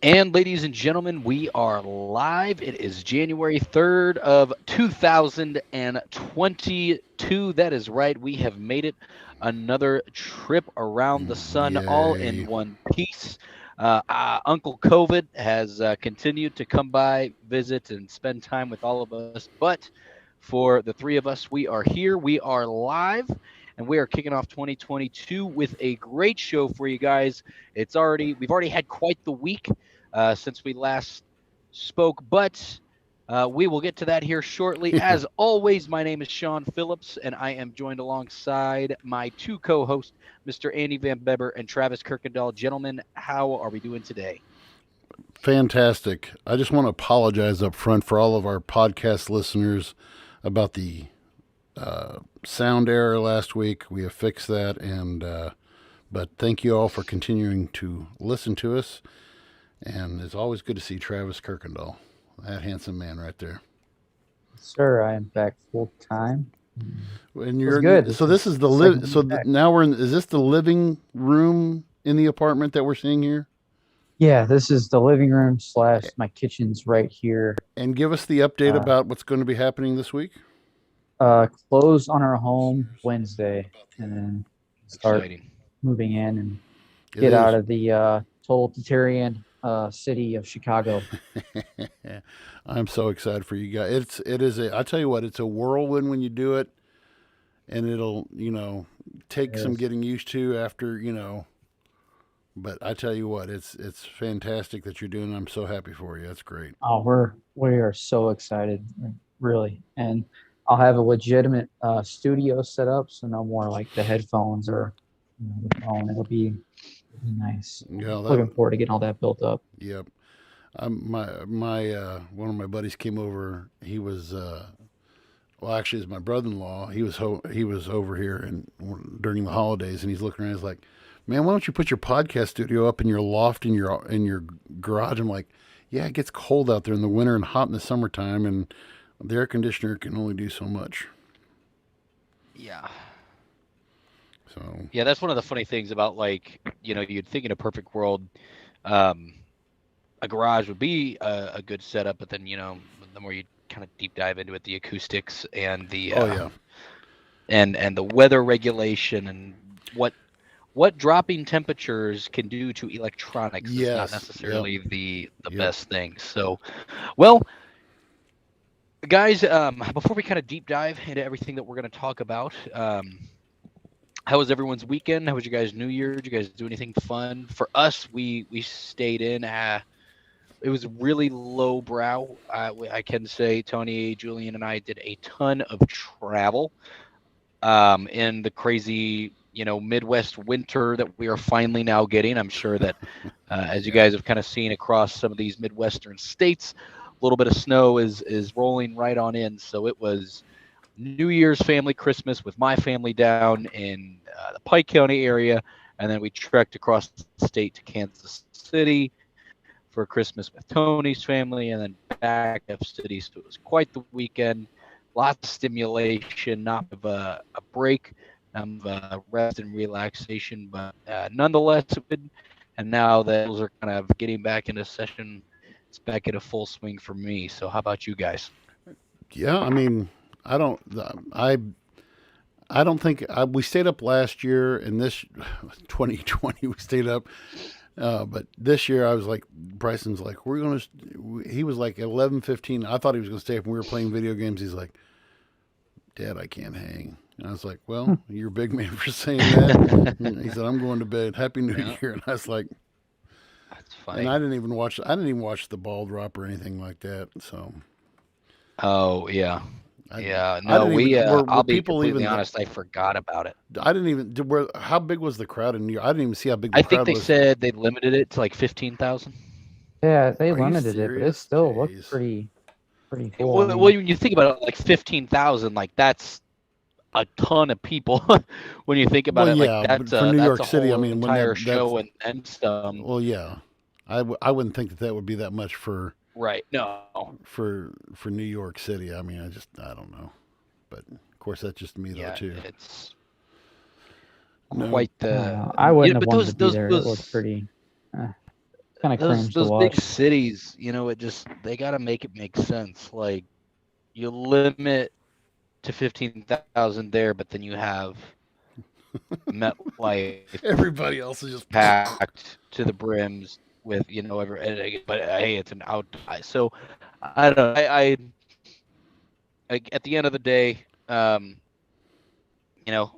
And ladies and gentlemen, we are live. It is January 3rd of 2022. That is right. We have made it another trip around the sun all in Yay. one piece. Uncle COVID has continued to come by, visit, and spend time with all of us. But for the three of us, we are here. We are live, and we are kicking off 2022 with a great show for you guys. We've already had quite the week since we last spoke, but we will get to that here shortly. Yeah. As always, my name is Sean Phillips, and I am joined alongside my two co-hosts, Mr. Andy Van Beber and Travis Kirkendall. Gentlemen, how are we doing today? Fantastic. I just want to apologize up front for all of our podcast listeners about the sound error last week. We have fixed that, and but thank you all for continuing to listen to us. And it's always good to see Travis Kirkendall, that handsome man right there. Sir, I am back full time. And It was good. so this is the Second so week back. now we're in. Is this the living room in the apartment that we're seeing here? Yeah, this is the living room / my kitchen's right here. And give us the update Uh, about what's going to be happening this week. Close on our home Wednesday, and then start Exciting. moving in and It get is. out of the totalitarian city of Chicago. I'm so excited for you guys. I tell you what, it's a whirlwind when you do it, and it'll take some Yes. getting used to after. But I tell you what, it's fantastic that you're doing it. I'm so happy for you. That's great. Oh, we are so excited, really, and I'll have a legitimate studio set up, so no more like the headphones or the phone. It'll be nice. Yeah, Looking forward to getting all that built up. yep. My one of my buddies came over. He was well, actually, it's my brother-in-law. He was over here and during the holidays, and he's looking around. He's like, "Man, why don't you put your podcast studio up in your loft in your garage?" I'm like, "Yeah, it gets cold out there in the winter and hot in the summertime, and the air conditioner can only do so much." Yeah. So Yeah, that's one of the funny things about you'd think in a perfect world, um, a garage would be a good setup, but then the more you kind of deep dive into it, the acoustics and the oh yeah, and the weather regulation and what dropping temperatures can do to electronics is not yes, yep, necessarily the yep. best thing. So, well, guys, before we kind of deep dive into everything that we're going to talk about, how was everyone's weekend? How was your guys' New Year? Did you guys do anything fun? For us, we stayed in. It was really low brow. I can say Tony, Julian, and I did a ton of travel in the crazy, Midwest winter that we are finally now getting. I'm sure that as you Yeah. guys have kind of seen across some of these Midwestern states, a little bit of snow is rolling right on in. So it was New Year's family Christmas with my family down in the Pike County area, and then we trekked across the state to Kansas City for Christmas with Tony's family, and then back to City. So it was quite the weekend. Lots of stimulation, not of a break, of rest and relaxation, but nonetheless, good. And now that those are kind of getting back into session, it's back into full swing for me. So how about you guys? Yeah, I mean, I don't, I, I don't think we stayed up last year, and this 2020 we stayed up. But this year I was like, Bryson's like, we're gonna. He was like at 11:15. I thought he was gonna stay up, and we were playing video games. He's like, Dad, I can't hang. And I was like, well, you're a big man for saying that. And he said, I'm going to bed. Happy New Yeah, Year. And I was like, that's and funny. I didn't even watch the ball drop or anything like that. So Oh yeah, I, yeah. I No, didn't even. Were I'll be people completely even? honest. I forgot about it. I didn't even. How big was the crowd in New York? I didn't even see how big the I think crowd they was. said they limited it to like 15,000. Yeah, they Are you limited it, but it serious? still looked Jeez. pretty cool. I Well, mean, when you think about it, like 15,000, like that's a ton of people. When you think about Well, it, like yeah, but for New that's York a City, I whole mean, when entire that's show and some. well, yeah, I wouldn't think that that would be that much Right? No. for New York City. I mean, I don't know, but of course that's just me though Yeah, too. it's No, quite I don't the. know. I wouldn't have But wanted to those be those there. It looked those pretty. Uh, kind of cringe to those big watch. cities, they got to make it make sense. Like you limit to 15,000 there, but then you have MetLife Everybody else is just packed to the brims with but hey, it's an outdoor. So I don't know. I at the end of the day, you know,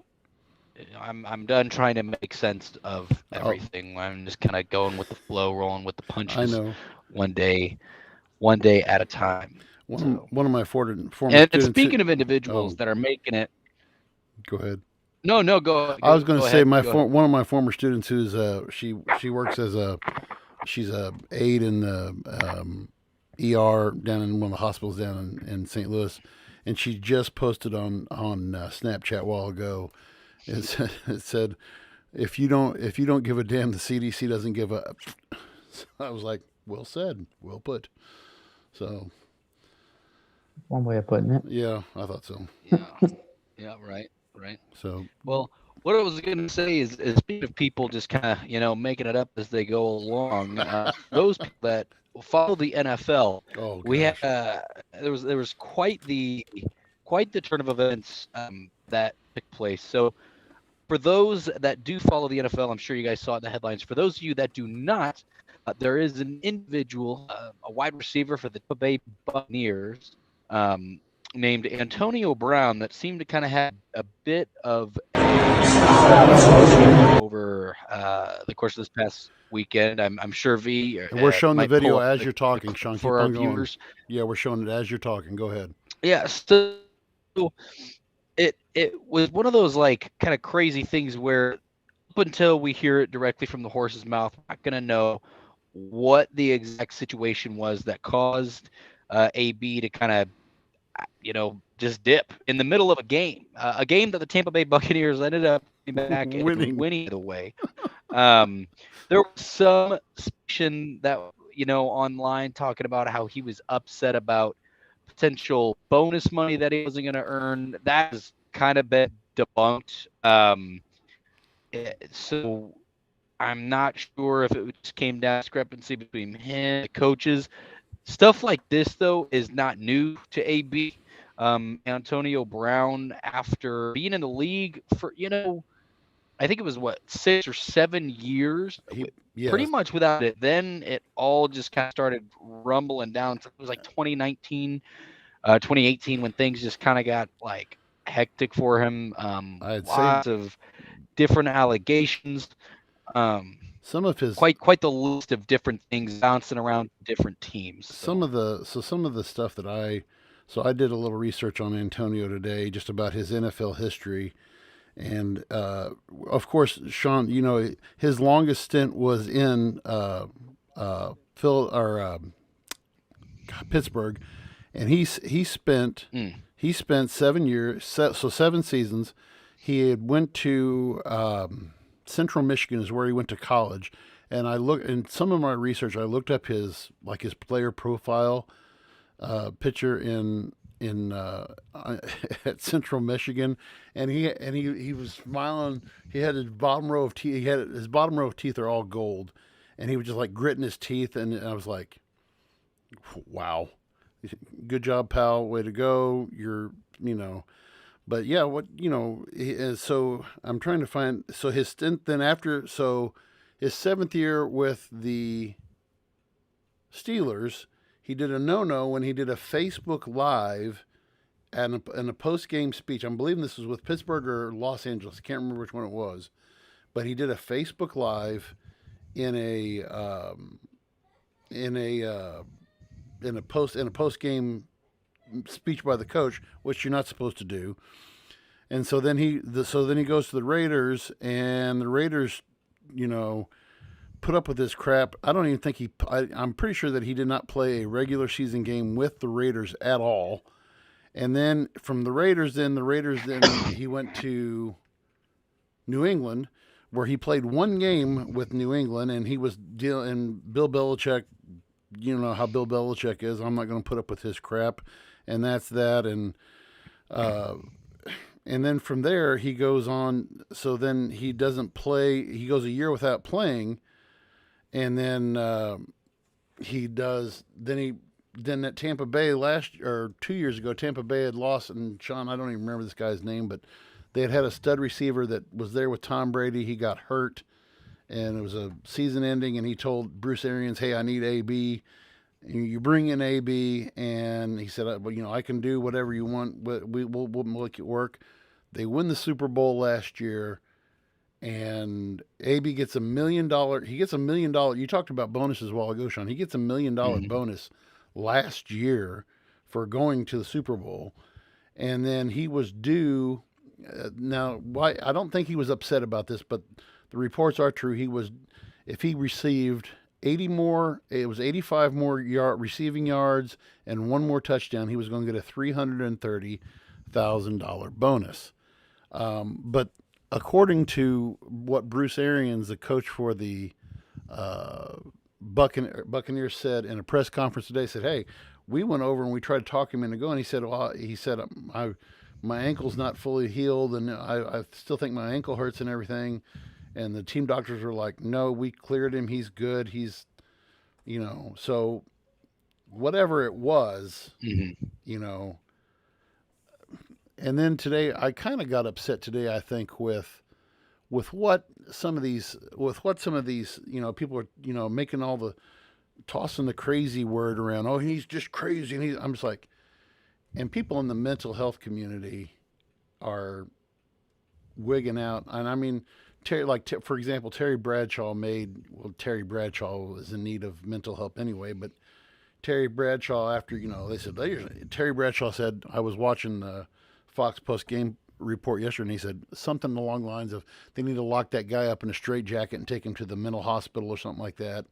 I'm done trying to make sense of everything. I'm just kind of going with the flow, rolling with the punches. I know. One day at a time. One of my former And students. speaking of individuals that are making it. Go ahead. No, go. I was going to say ahead. one of my former students who's she works as she's a aide in the ER down in one of the hospitals down in St. Louis, and she just posted on Snapchat a while ago. It said, if you don't give a damn, the CDC doesn't give up. So I was like, well said, well put. So one way of putting it. Yeah, I thought so. Yeah, right. So well, what I was going to say is speaking of people just kind of making it up as they go along, those people that follow the NFL, we had there was quite the turn of events that took place. So for those that do follow the NFL, I'm sure you guys saw it in the headlines. For those of you that do not, there is an individual, a wide receiver for the Tampa Bay Buccaneers, named Antonio Brown, that seemed to kind of have a bit of over the course of this past weekend. I'm sure V. We're showing the video as you're talking, Sean. For our viewers. Yeah, we're showing it as you're talking. Go ahead. Yeah. So it was one of those like kind of crazy things where up until we hear it directly from the horse's mouth, we're not going to know what the exact situation was that caused AB to kind of just dip in the middle of a game that the Tampa Bay Buccaneers ended up back winning the way. There was some suspicion that online talking about how he was upset about potential bonus money that he wasn't going to earn. That has kind of been debunked. So I'm not sure if it just came down to discrepancy between him, the coaches. Stuff like this, though, is not new to AB. Antonio Brown, after being in the league for, I think it was 6 or 7 years, pretty much without it. Then it all just kind of started rumbling down. So it was like 2019, 2018 when things just kind of got like hectic for him. Lots of different allegations. Some of his quite the list of different things bouncing around different teams. Some of the stuff that I did a little research on Antonio today, just about his NFL history, and of course, Sean, his longest stint was in Pittsburgh, and he spent 7 years, so 7 seasons. He had went to Central Michigan is where he went to college, and in some of my research, I looked up his player profile picture in at Central Michigan, and he was smiling. He had his bottom row of teeth. His bottom row of teeth are all gold, and he was just like gritting his teeth, and I was like, wow, good job, pal, way to go. You're But yeah, so I'm trying to find, so his stint then after, so his 7th year with the Steelers, he did a no-no when he did a Facebook Live and a post-game speech. I'm believing this was with Pittsburgh or Los Angeles. I can't remember which one it was, but he did a Facebook Live in a post-game speech by the coach, which you're not supposed to do. And so then he goes to the Raiders, and the Raiders, put up with this crap. I don't even think I'm pretty sure that he did not play a regular season game with the Raiders at all. And then from the Raiders, he went to New England, where he played 1 game with New England, and he was dealing. Bill Belichick, you know how Bill Belichick is. I'm not going to put up with his crap, and that's that. And then from there he goes on. So then he doesn't play. He goes a year without playing. and then he does. Then at Tampa Bay 2 years ago, Tampa Bay had lost, and Sean, I don't even remember this guy's name, but they had a stud receiver that was there with Tom Brady. He got hurt, and it was a season ending, and he told Bruce Arians, "Hey, I need AB. You bring in AB," and he said, "Well, I can do whatever you want. We'll make it work." They win the Super Bowl last year, and AB gets $1 million. He gets $1 million. You talked about bonuses a while ago, Sean. He gets $1 million bonus last year for going to the Super Bowl, and then he was due. Now, why? I don't think he was upset about this, but the reports are true. If he received 80 more, it was 85 more receiving yards and one more touchdown, he was going to get a $330,000 bonus. But according to what Bruce Arians, the coach for the Buccaneers, said in a press conference today, said, "Hey, we went over and we tried to talk him into going." He said, my ankle's not fully healed, and I still think my ankle hurts and everything." And the team doctors were like, "No, we cleared him. He's good. He's, so whatever it was, And then today, I kind of got upset today, I think, with what some of these, people are, making all the, tossing the crazy word around. "Oh, he's just crazy." And I'm just like, and people in the mental health community are wigging out. And I mean, for example, Terry Bradshaw Terry Bradshaw was in need of mental help anyway, but Terry Bradshaw, after, Terry Bradshaw said, I was watching the Fox Post game report yesterday, and he said something along the lines of, they need to lock that guy up in a straitjacket and take him to the mental hospital or something like that.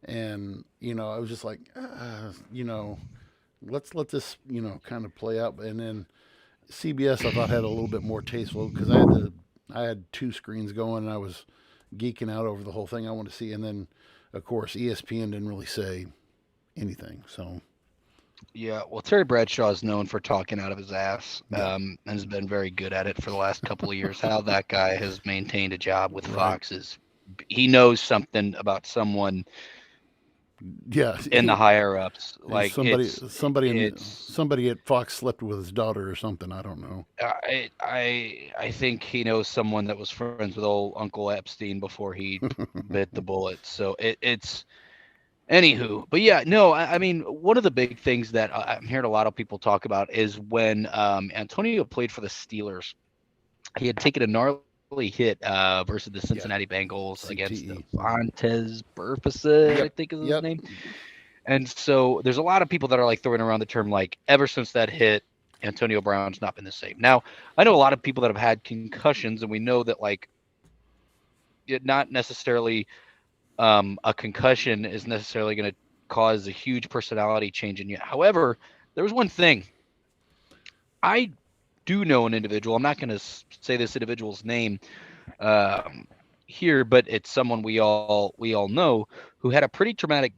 And, I was just like, let's let this, kind of play out. And then CBS, I thought, had a little bit more tasteful, because I had two screens going, and I was geeking out over the whole thing I wanted to see. And then, of course, ESPN didn't really say anything. So, yeah, well, Terry Bradshaw is known for talking out of his ass, and has been very good at it for the last couple of years. How that guy has maintained a job with Fox is, he knows something about someone. Yeah, in the higher ups, like somebody at Fox slept with his daughter or something. I don't know. I think he knows someone that was friends with old Uncle Epstein before he bit the bullet. So it's anywho. But yeah, no, I mean, one of the big things that I'm hearing a lot of people talk about is when Antonio played for the Steelers, he had taken a gnarly hit versus the Cincinnati Bengals against Vontaze Burfict, I think is his name. And so there's a lot of people that are like throwing around the term, like, ever since that hit, Antonio Brown's not been the same. Now, I know a lot of people that have had concussions, and we know that, like, it not necessarily a concussion is necessarily going to cause a huge personality change in you. However, there was one thing. I do know an individual. I'm not going to say this individual's name here, but it's someone we all know, who had a pretty traumatic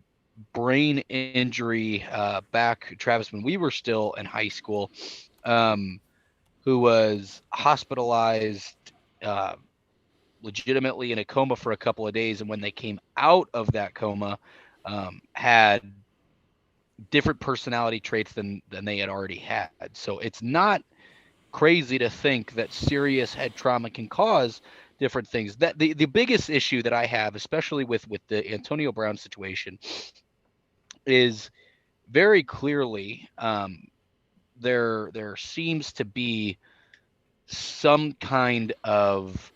brain injury back, Travis, when we were still in high school, who was hospitalized legitimately in a coma for a couple of days, and when they came out of that coma, had different personality traits than they had already had. So it's not crazy to think that serious head trauma can cause different things. That the biggest issue that I have, especially with the Antonio Brown situation, is very clearly there seems to be some kind of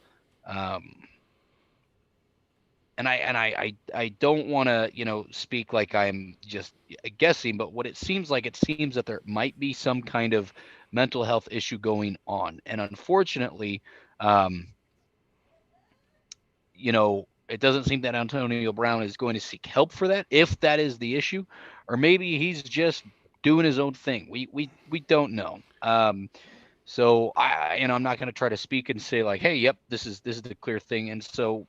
and I don't want to speak like I'm just guessing, but what it seems that there might be some kind of mental health issue going on, and unfortunately, it doesn't seem that Antonio Brown is going to seek help for that, if that is the issue, or maybe he's just doing his own thing. We don't know. So I'm not going to try to speak and say like, hey, yep, this is the clear thing. And so,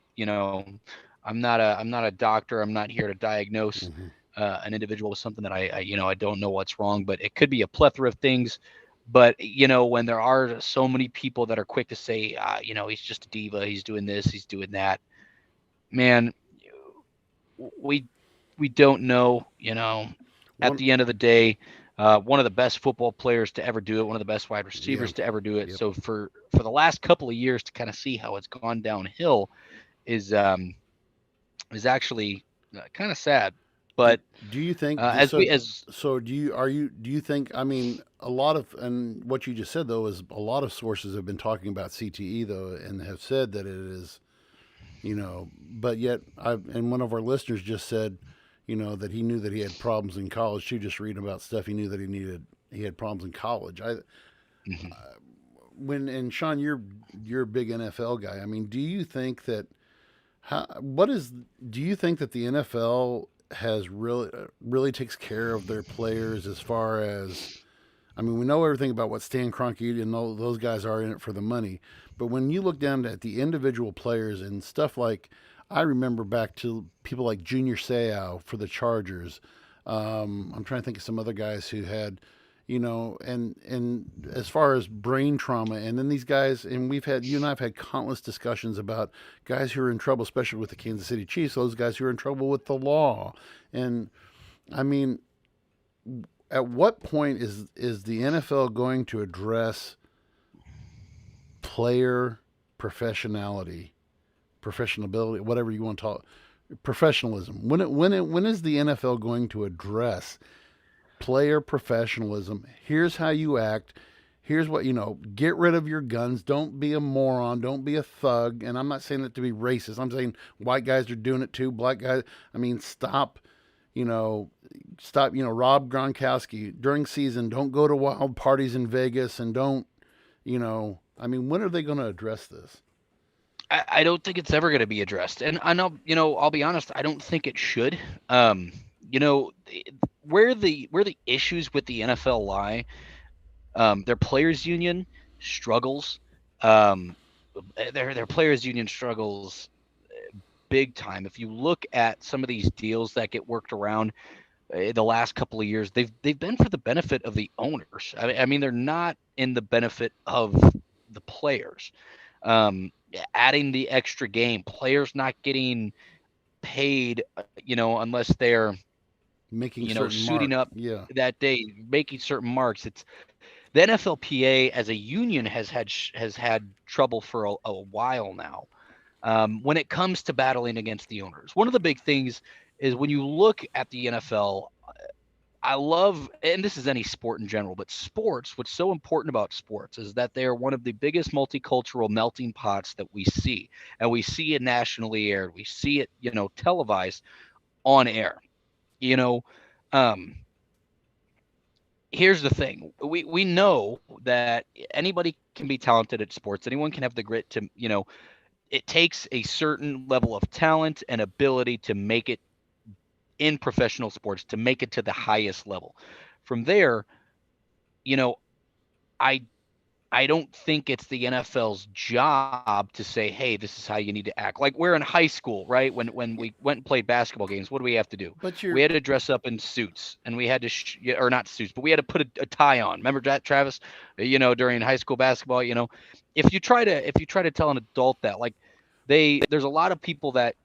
I'm not a doctor. I'm not here to diagnose an individual with something that I don't know what's wrong, but it could be a plethora of things. But, when there are so many people that are quick to say, he's just a diva, he's doing this, he's doing that, man, we don't know. At One, the end of the day, one of the best football players to ever do it, one of the best wide yeah, receivers to ever do it. yep. So for the last couple of years to kind of see how it's gone downhill is actually kind of sad. Do, But do you think as so? we as So do you think? I mean, a lot of and what you just said though is a lot of sources have been talking about CTE though, and have said that it is, but yet and one of our listeners just said, that he knew that he had problems in college too. Just reading about stuff, he knew that he had problems in college. Mhm. And Sean, you're a big NFL guy. I mean, do you think that what is do you think that the NFL has really takes care of their players as far as I mean, we know everything about what Stan Kroenke and all those guys are in it for the money, but when you look down at the individual players and stuff like, I remember back to people like Junior Seau for the Chargers. I'm trying to think of some other guys who had, and as far as brain trauma, and then these guys, and you and I've had countless discussions about guys who are in trouble, especially with the Kansas City Chiefs. Those guys who are in trouble with the law, and I mean, at what point is the NFL going to address player professionality, professionability, whatever you want to talk, professionalism? When is the NFL going to address player professionalism? Here's how you act. Here's what get rid of your guns. Don't be a moron. Don't be a thug. And I'm not saying it to be racist. I'm saying white guys are doing it too. Black guys. I mean, you know, Rob Gronkowski during season, don't go to wild parties in Vegas and don't, I mean, when are they going to address this? I don't think it's ever going to be addressed, and I know I'll be honest, I don't think it should. Um, where the issues with the NFL lie, their players union struggles. Um, their players union struggles big time. If you look at some of these deals that get worked around the last couple of years, they've been for the benefit of the owners. I mean, they're not in the benefit of the players. Um, Adding the extra game, players not getting paid, unless they're Making certain suiting mark. up Yeah. that day, making certain marks. It's the NFLPA as a union has had trouble for a while now. When it comes to battling against the owners, one of the big things is when you look at the NFL. I love, and this is any sport in general, but sports, what's so important about sports is that they are one of the biggest multicultural melting pots that we see. And we see it nationally aired. We see it, televised on air. You know, um, Here's the thing. We know that anybody can be talented at sports. Anyone can have the grit to, it takes a certain level of talent and ability to make it in professional sports, to make it to the highest level. From there, you know, I I don't think it's the NFL's job to say, "Hey, this is how you need to act." Like we're in high school, right? When we went and played basketball games, what do we have to do? But We you're had to dress up in suits, and we had to, or not suits, but we had to put a tie on. Remember that, Travis? During high school basketball, if you try to tell an adult that, like, there's a lot of people that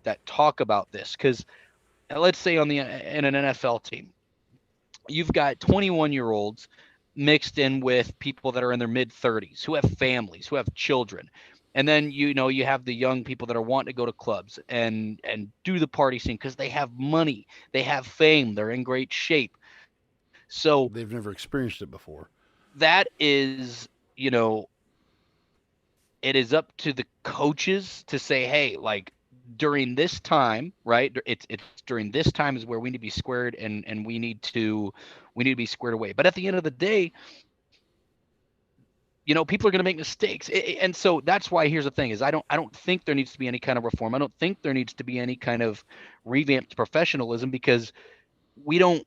that talk about this because let's say in an NFL team, you've got 21-year-olds mixed in with people that are in their mid 30s who have families, who have children. And then you have the young people that are wanting to go to clubs and do the party scene because they have money, they have fame, they're in great shape. So they've never experienced it before. that is, it is up to the coaches to say, hey, like during this time, right? It's during this time is where we need to be squared, and we need to be squared away. But at the end of the day, people are going to make mistakes, and so that's why here's the thing: is I don't think there needs to be any kind of reform. I don't think there needs to be any kind of revamped professionalism because we don't,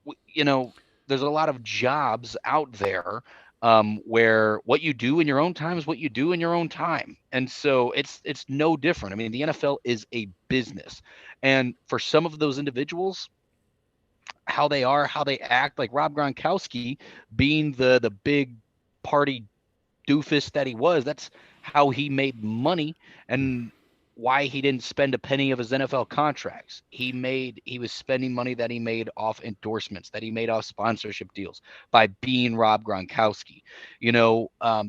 there's a lot of jobs out there where what you do in your own time is what you do in your own time. And so it's no different. I mean, the NFL is a business. And for some of those individuals, how they are, how they act, like Rob Gronkowski being the big party doofus that he was, that's how he made money. And why he didn't spend a penny of his NFL contracts. He was spending money that he made off endorsements, that he made off sponsorship deals by being Rob Gronkowski.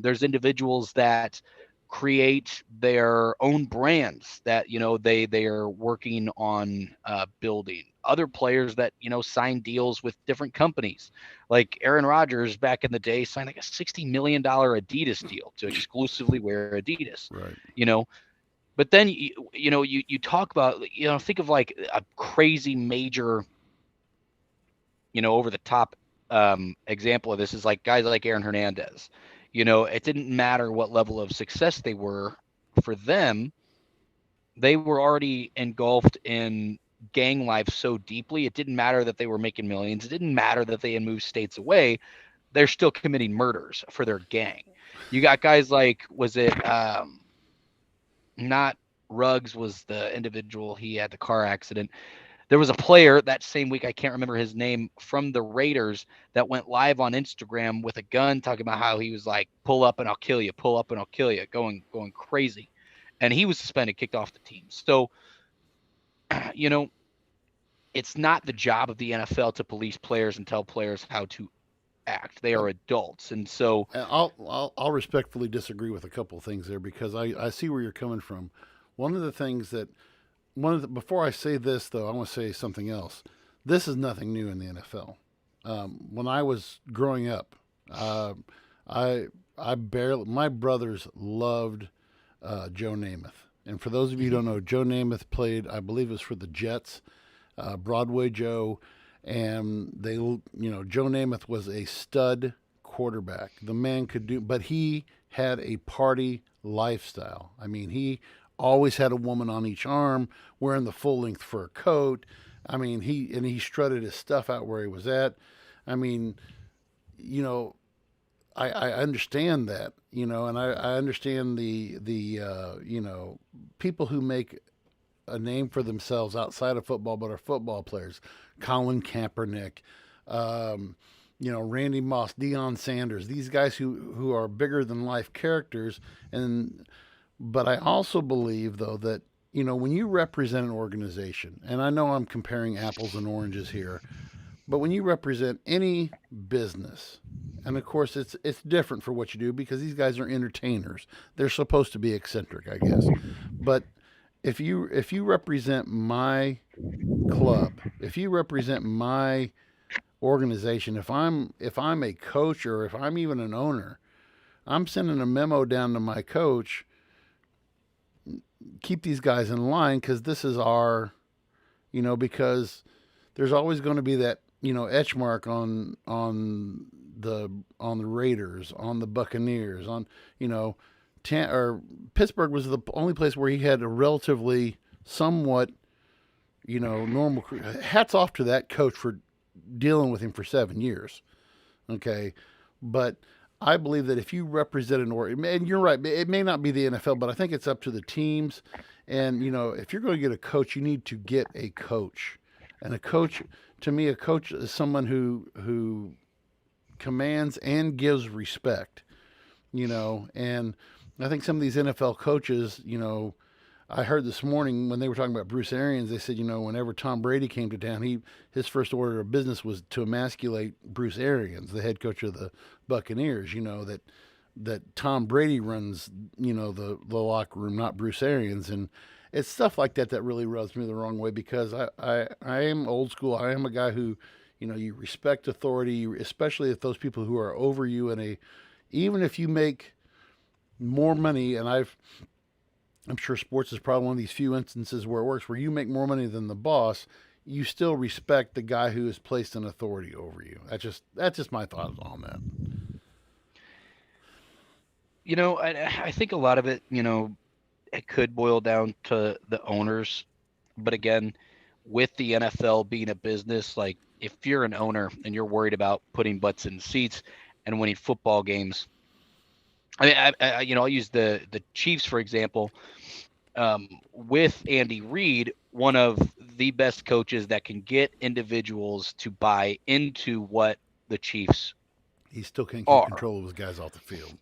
There's individuals that create their own brands that they are working on building. Other players that sign deals with different companies, like Aaron Rodgers back in the day signed like a $60 million Adidas deal to exclusively wear Adidas. Right. But then you talk about, think of like a crazy major, over the top example of this is like guys like Aaron Hernandez. It didn't matter what level of success they were for them. They were already engulfed in gang life so deeply. It didn't matter that they were making millions. It didn't matter that they had moved states away. They're still committing murders for their gang. You got guys like, was it not Ruggs was the individual, he had the car accident. There was a player that same week, I can't remember his name, from the Raiders that went live on Instagram with a gun talking about how he was like, pull up and I'll kill you, pull up and I'll kill you, going crazy. And he was suspended, kicked off the team. So, it's not the job of the NFL to police players and tell players how to act. They are adults. And so I'll respectfully disagree with a couple of things there, because I see where you're coming from. One of the things that before I say this though, I want to say something else. This is nothing new in the NFL. When I was growing up, my brothers loved Joe Namath. And for those of you who don't know, Joe Namath played, I believe it was for the Jets, Broadway Joe. And Joe Namath was a stud quarterback. The man could do, but he had a party lifestyle. I mean, he always had a woman on each arm, wearing the full length fur coat. I mean, he strutted his stuff out where he was at. I mean, I understand that, and I understand the people who make a name for themselves outside of football but are football players. Colin Kaepernick, Randy Moss, Deion Sanders, these guys who are bigger than life characters. But I also believe though that, when you represent an organization, and I know I'm comparing apples and oranges here, but when you represent any business, and of course it's different for what you do because these guys are entertainers. They're supposed to be eccentric, I guess. But if you represent my club, if you represent my organization, if I'm a coach or if I'm even an owner, I'm sending a memo down to my coach, keep these guys in line because this is our, because there's always going to be that, etch mark on the Raiders, on the Buccaneers, on, or Pittsburgh was the only place where he had a relatively somewhat, normal. Hats off to that coach for dealing with him for 7 years. Okay. But I believe that if you represent an org, and you're right, it may not be the NFL, but I think it's up to the teams. And, if you're going to get a coach, you need to get a coach. And a coach, to me, a coach is someone who commands and gives respect, and I think some of these NFL coaches, I heard this morning when they were talking about Bruce Arians, they said, whenever Tom Brady came to town, his first order of business was to emasculate Bruce Arians, the head coach of the Buccaneers, that Tom Brady runs, the locker room, not Bruce Arians. And it's stuff like that that really rubs me the wrong way because I am old school. I am a guy who, you respect authority, especially if those people who are over you even if you make more money, and I'm sure sports is probably one of these few instances where it works, where you make more money than the boss, you still respect the guy who has placed an authority over you. That's just my thoughts on that. I think a lot of it, it could boil down to the owners. But again, with the NFL being a business, like if you're an owner and you're worried about putting butts in seats and winning football games, I mean, I'll use the Chiefs, for example, with Andy Reid, one of the best coaches that can get individuals to buy into what the Chiefs he still can't keep are. control of his guys off the field.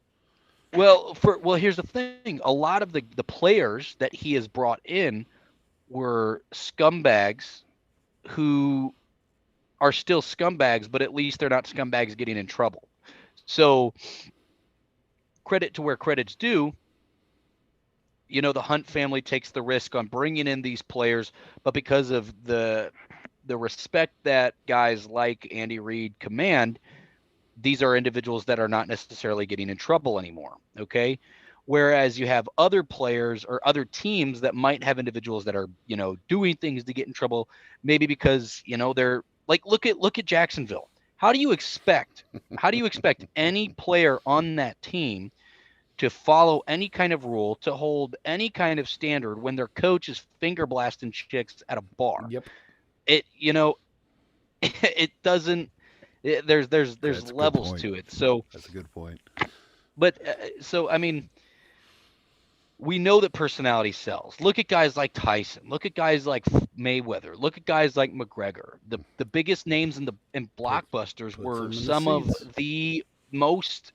Well, here's the thing. A lot of the players that he has brought in were scumbags who are still scumbags, but at least they're not scumbags getting in trouble. So credit to where credit's due. The Hunt family takes the risk on bringing in these players, but because of the respect that guys like Andy Reid command, these are individuals that are not necessarily getting in trouble anymore. Okay. Whereas you have other players or other teams that might have individuals that are, doing things to get in trouble, maybe because, they're like, look at Jacksonville. How do you expect any player on that team to follow any kind of rule, to hold any kind of standard when their coach is finger blasting chicks at a bar? Yep. It, it doesn't. There's That's a good levels point. to it. So, That's a good point. but so I mean, we know that personality sells. Look at guys like Tyson. Look at guys like Mayweather. Look at guys like McGregor. The biggest names in blockbusters puts were them in the some of seats. the most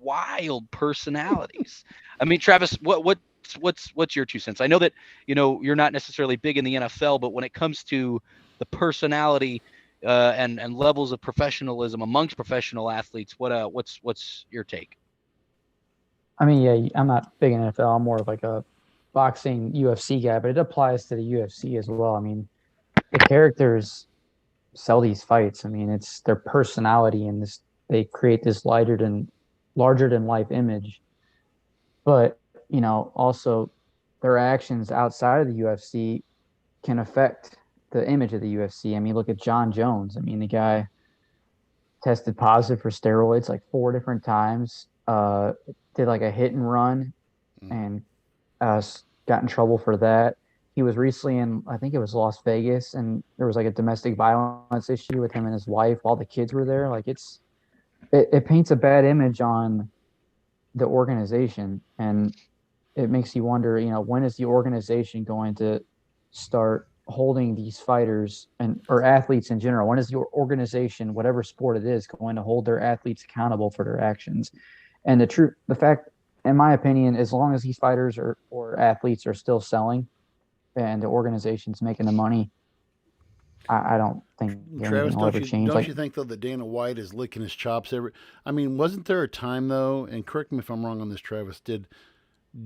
wild personalities. I mean, Travis, what's your 2 cents? I know that you're not necessarily big in the NFL, but when it comes to the personality and levels of professionalism amongst professional athletes, what's your take? I mean, yeah, I'm not big in NFL. I'm more of like a boxing UFC guy, but it applies to the UFC as well. I mean, the characters sell these fights. I mean, it's their personality and this they create this larger than life image. But, also their actions outside of the UFC can affect the image of the UFC. I mean, look at Jon Jones. I mean, the guy tested positive for steroids like 4 different times, did like a hit and run and got in trouble for that. He was recently in, I think it was Las Vegas, and there was like a domestic violence issue with him and his wife while the kids were there. Like it paints a bad image on the organization, and it makes you wonder, when is the organization going to start holding these fighters and or athletes in general? When is your organization, whatever sport it is, going to hold their athletes accountable for their actions? And the fact, in my opinion, as long as these fighters or athletes are still selling and the organization's making the money, I don't think anything Travis, will ever change. don't Like, you think though that Dana White is licking his chops every? I mean, wasn't there a time though? And correct me if I'm wrong on this, Travis.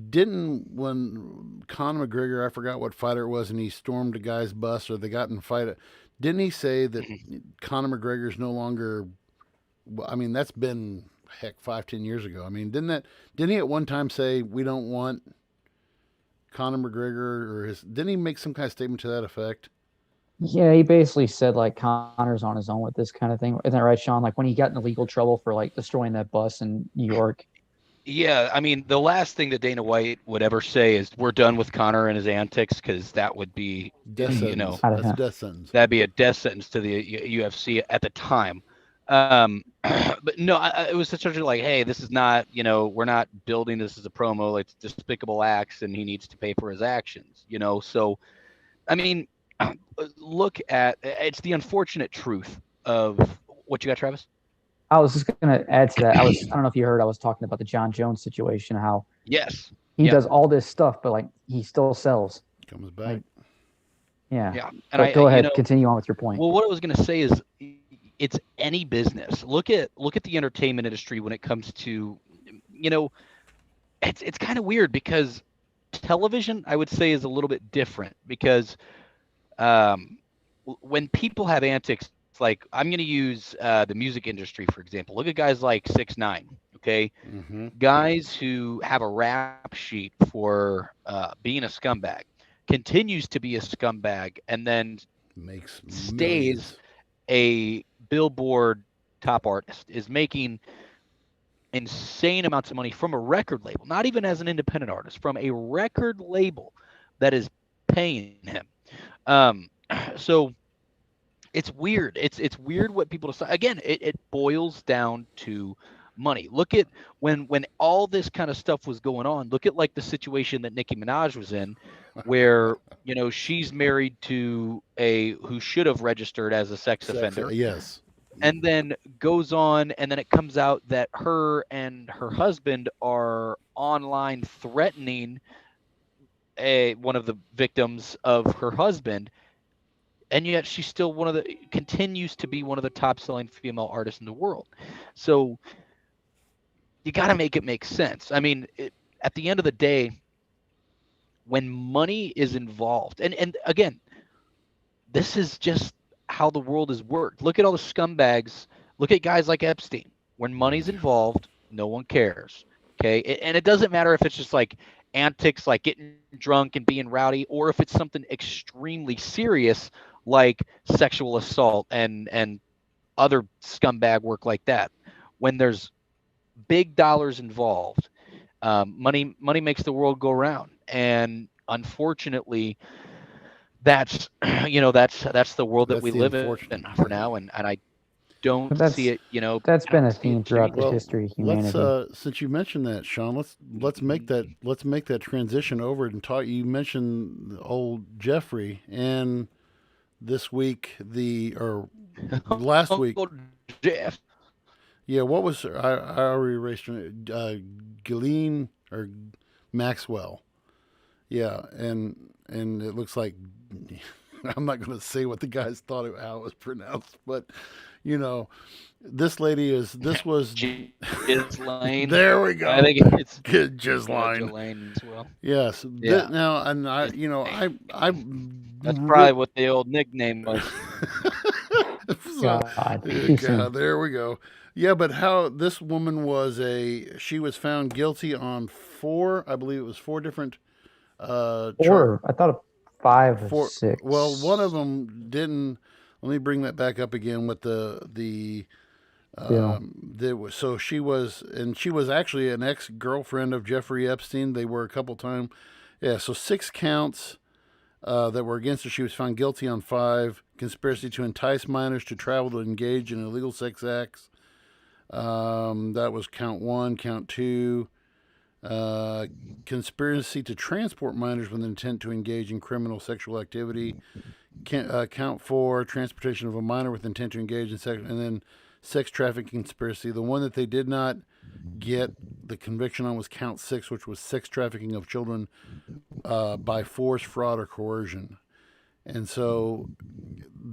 Didn't when Conor McGregor, I forgot what fighter it was, and he stormed a guy's bus or they got in a fight. Didn't he say that Conor McGregor's no longer? I mean, that's been heck 5-10 years ago. I mean, didn't he at one time say we don't want Conor McGregor or his? Didn't he make some kind of statement to that effect? yeah, he basically said like Connor's on his own with this kind of thing. Isn't that right, Sean? Like when he got in legal trouble for like destroying that bus in New York. Yeah, I mean, the last thing that Dana White would ever say is we're done with Connor and his antics, because that would be, Death sentence. That's a death sentence. that'd be a death sentence to the UFC at the time. But no, it was such like, hey, this is not, we're not building this as a promo. It's despicable acts, and he needs to pay for his actions. So I mean, look at it's the unfortunate truth of what you got, Travis. I was just going to add to that. I don't know if you heard, I was talking about the Jon Jones situation, how Yes. he does all this stuff, but like he still sells. Comes back. Like, yeah. Yeah. And go ahead, continue on with your point. Well, what I was going to say is it's any business. Look at the entertainment industry when it comes to, it's kind of weird because television, I would say, is a little bit different because when people have antics, like I'm going to use the music industry, for example. Look at guys like 6ix9ine, okay? Mm-hmm. Guys who have a rap sheet for being a scumbag, continues to be a scumbag, and then stays millions. A Billboard top artist, is making insane amounts of money from a record label, not even as an independent artist, from a record label that is paying him. So it's weird. It's weird what people decide. Again, it boils down to money. Look at when all this kind of stuff was going on. Look at like the situation that Nicki Minaj was in, where she's married to who should have registered as a sex offender. Yes. and then goes on, and then it comes out that her and her husband are online threatening one of the victims of her husband, and yet she's still continues to be one of the top selling female artists in the world. So you got to make it make sense. I mean, at the end of the day, when money is involved, and again, this is just how the world has worked. Look at all the scumbags. Look at guys like Epstein. When money's involved, no one cares. Okay. And it doesn't matter if it's just like antics like getting drunk and being rowdy, or if it's something extremely serious like sexual assault and other scumbag work like that. When there's big dollars involved, money makes the world go round. And unfortunately, that's that's the world that That's we the live in unfortunate. for now, and I don't But see it. that's I been don't a see it theme throughout the changing. history of Let's humanity. since you mentioned that, Sean, let's make that transition over and talk. You mentioned old Jeffrey, and this week or last week, Uncle Jeff. yeah. What was I already erased her name. Ghislaine or Maxwell, yeah, and it looks like I'm not going to say what the guys thought of how it was pronounced, but you know, this was Ghislaine. there we I go. think it's Just line. Ghislaine as well. Yes. Yeah, Now, and I that's probably what the old nickname was. so, God, too soon. God, there we go. Yeah, but how this woman she was found guilty on I believe it was four different I thought 5 or four. 6. Well, one of them didn't. Let me bring that back up again with the Yeah. she was actually an ex-girlfriend of Jeffrey Epstein. They were a couple times. Yeah, so 6 counts that were against her. She was found guilty on 5: conspiracy to entice minors to travel to engage in illegal sex acts. That was count 1. Count 2, conspiracy to transport minors with intent to engage in criminal sexual activity. Count 4, transportation of a minor with intent to engage in sex, and then sex trafficking conspiracy. The one that they did not get the conviction on was count 6, which was sex trafficking of children by force, fraud, or coercion. And so,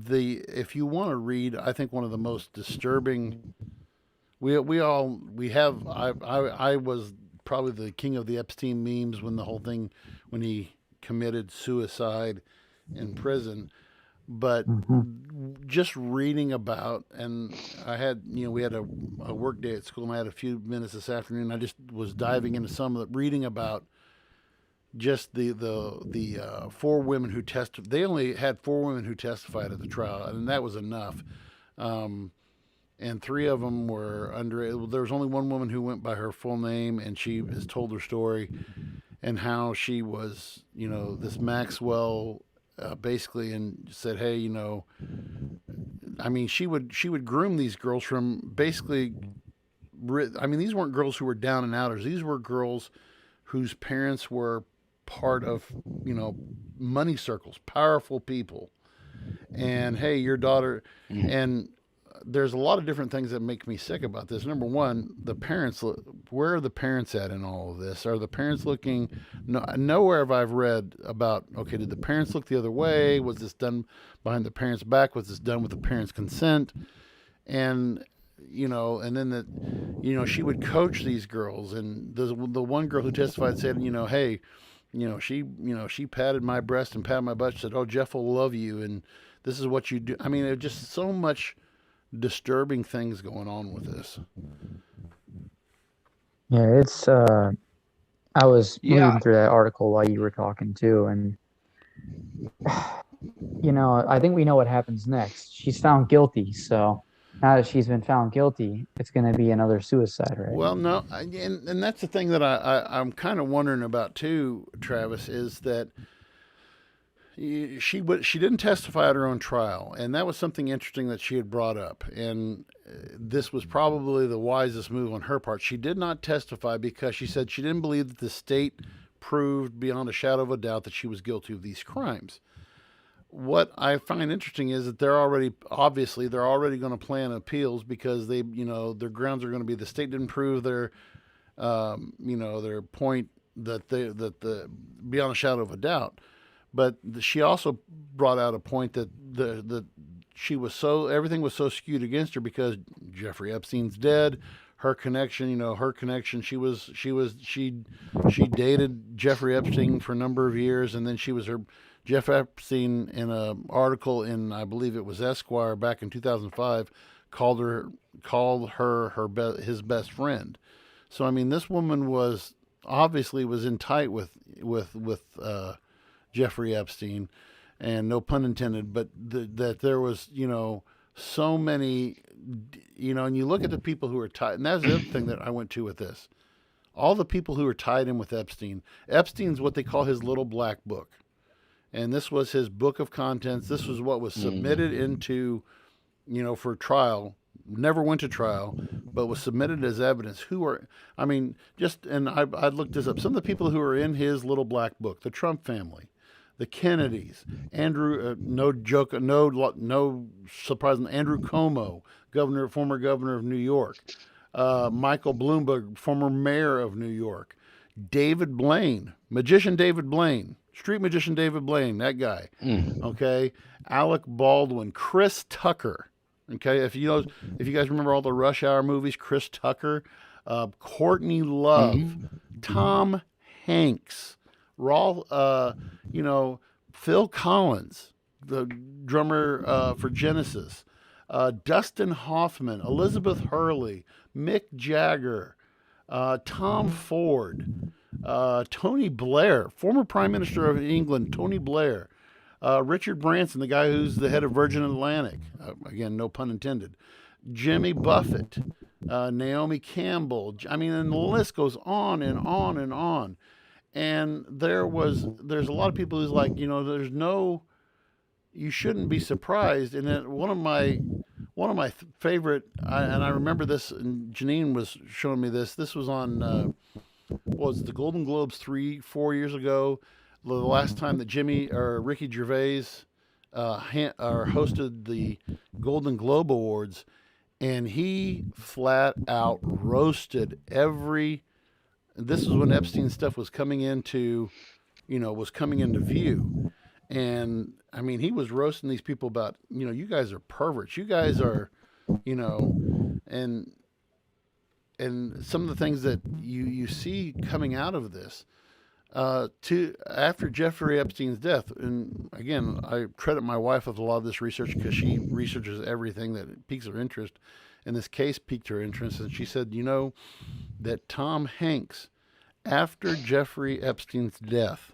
if you want to read, I think one of the most disturbing. I was probably the king of the Epstein memes when he committed suicide in prison. But just reading about, and we had a work day at school, and I had a few minutes this afternoon. I just was diving into some of the reading about just the 4 women who testified. They only had 4 women who testified at the trial, and that was enough. And 3 of them were under. There was only one woman who went by her full name, and she has told her story and how she was, this Maxwell, basically, and said, hey, I mean, she would groom these girls from basically. I mean, these weren't girls who were down and outers. These were girls whose parents were part of, money circles, powerful people. And hey, your daughter, and there's a lot of different things that make me sick about this. Number one, the parents. Where are the parents at in all of this? Are the parents looking? No, nowhere have I read about. Okay, did the parents look the other way? Was this done behind the parents' back? Was this done with the parents' consent? And and then she would coach these girls, and the one girl who testified said, hey, she patted my breast and patted my butt. She said, oh, Jeff will love you, and this is what you do. I mean, it's just so much disturbing things going on with this. Yeah, it's I was Yeah. reading through that article while you were talking too, and I think we know what happens next. She's found guilty, so now that she's been found guilty, it's going to be another suicide, right? Well, no, and that's the thing that I'm kind of wondering about too, Travis, is that she didn't testify at her own trial, and that was something interesting that she had brought up, and this was probably the wisest move on her part. She did not testify because she said she didn't believe that the state proved beyond a shadow of a doubt that she was guilty of these crimes. what I find interesting is that they're already going to plan appeals because their grounds are going to be the state didn't prove their point that the beyond a shadow of a doubt. But she also brought out a point that she was everything was so skewed against her because Jeffrey Epstein's dead. Her connection, she dated Jeffrey Epstein for a number of years, and then she was her Jeff Epstein in an article in, I believe it was Esquire back in 2005, called her his best friend. So I mean, this woman was obviously was in tight with Jeffrey Epstein, and no pun intended, but that there was so many, and you look at the people who are tied, and that's the other thing that I went to with this. All the people who are tied in with Epstein. Epstein's what they call his little black book. And this was his book of contents. This was what was submitted into, for trial. Never went to trial, but was submitted as evidence. And I looked this up. Some of the people who are in his little black book: the Trump family, the Kennedys, Andrew, no surprise, Andrew Cuomo, former governor of New York, Michael Bloomberg, former mayor of New York, David Blaine, magician David Blaine. Street magician David Blaine, that guy. Okay, Alec Baldwin, Chris Tucker. Okay, if you guys remember all the Rush Hour movies, Chris Tucker, Courtney Love, Tom Hanks, Phil Collins, the drummer for Genesis, Dustin Hoffman, Elizabeth Hurley, Mick Jagger, Tom Ford. Tony Blair, former Prime Minister of England, Tony Blair, Richard Branson, the guy who's the head of Virgin Atlantic, again, no pun intended, Jimmy Buffett, Naomi Campbell. I mean, and the list goes on and on and on. And there's a lot of people who's like, you shouldn't be surprised. And then one of my favorite, and I remember this, and Janine was showing me this. This was on. Was the Golden Globes 3-4 years ago, the last time that Ricky Gervais hosted the Golden Globe Awards, and he flat out roasted this is when Epstein stuff was coming into view. And I mean, he was roasting these people about, you guys are perverts. You guys are, and some of the things that you see coming out of this after Jeffrey Epstein's death. And again, I credit my wife with a lot of this research because she researches everything that piques her interest. And this case piqued her interest, and she said, that Tom Hanks, after Jeffrey Epstein's death,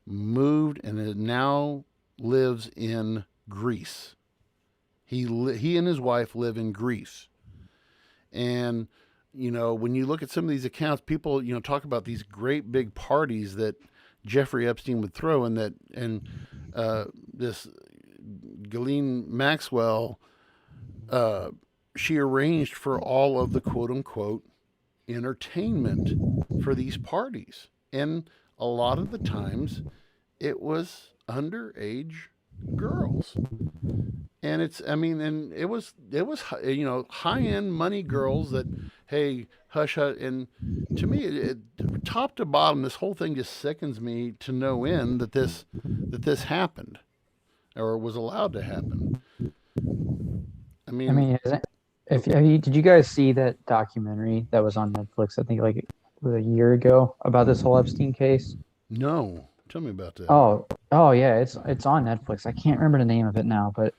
moved and now lives in Greece. He and his wife live in Greece. And when you look at some of these accounts, people, talk about these great big parties that Jeffrey Epstein would throw, and this Ghislaine Maxwell, she arranged for all of the quote unquote entertainment for these parties. And a lot of the times it was underage girls. And it was high-end money girls that, hey, hush, hush. And to me, top to bottom, this whole thing just sickens me to no end that this happened or was allowed to happen. Did you guys see that documentary that was on Netflix? I think like it was a year ago about this whole Epstein case. No, tell me about that. Oh yeah, it's on Netflix. I can't remember the name of it now, but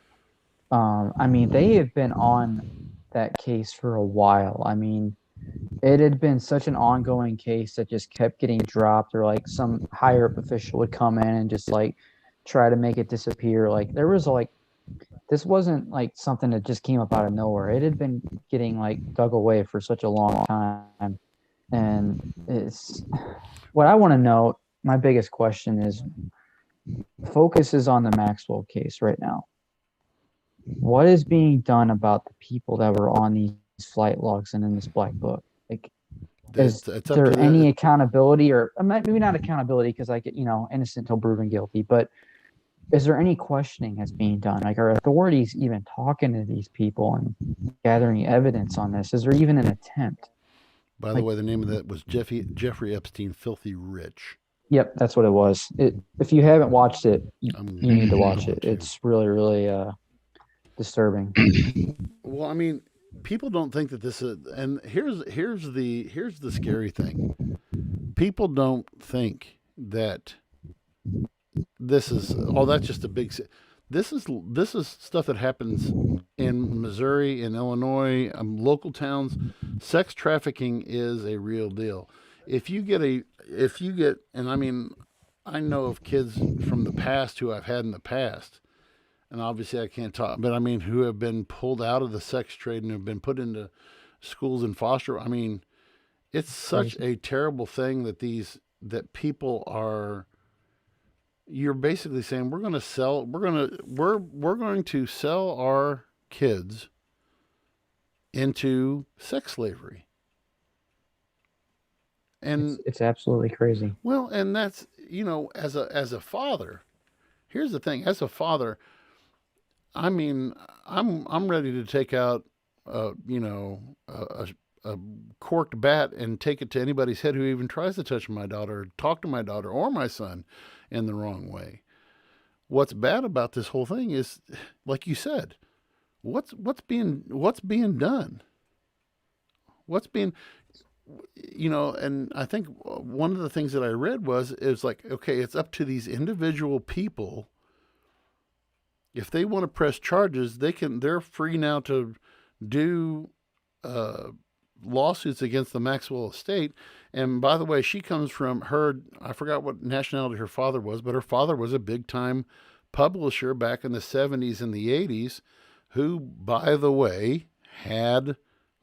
they have been on that case for a while. I mean, it had been such an ongoing case that just kept getting dropped, or like some higher up official would come in and just like try to make it disappear. Like there was like, this wasn't like something that just came up out of nowhere. It had been getting like dug away for such a long time. And it's what I want to know. My biggest question is, focus is on the Maxwell case right now. What is being done about the people that were on these flight logs and in this black book? Like, is there any accountability, or maybe not accountability, because I get, innocent till proven guilty, but is there any questioning that's being done? Like, are authorities even talking to these people and gathering evidence on this? Is there even an attempt? By the way, the name of that was Jeffrey Epstein, Filthy Rich. Yep, that's what it was. If you haven't watched it, you need to watch it. to. It's really, really disturbing. Well, I mean, people don't think that this is, and here's the scary thing. People don't think that this is, oh, that's just a big. This is stuff that happens in Missouri, in Illinois, local towns. Sex trafficking is a real deal. If you get, and I mean, I know of kids from the past who I've had in the past, and obviously I can't talk, but I mean, who have been pulled out of the sex trade and have been put into schools and foster. I mean, it's such a terrible thing that people are. You're basically saying we're going to sell our kids into sex slavery. And it's absolutely crazy. Well, and that's, as a father, here's the thing, as a father, I mean, I'm ready to take out a corked bat and take it to anybody's head who even tries to touch my daughter, or talk to my daughter or my son in the wrong way. What's bad about this whole thing is, like you said, what's being done? What's being, and I think one of the things that I read is like, okay, it's up to these individual people. If they want to press charges, they're free now to do lawsuits against the Maxwell estate. And by the way, she comes from I forgot what nationality her father was, but her father was a big time publisher back in the 70s and the 80s, who, by the way, had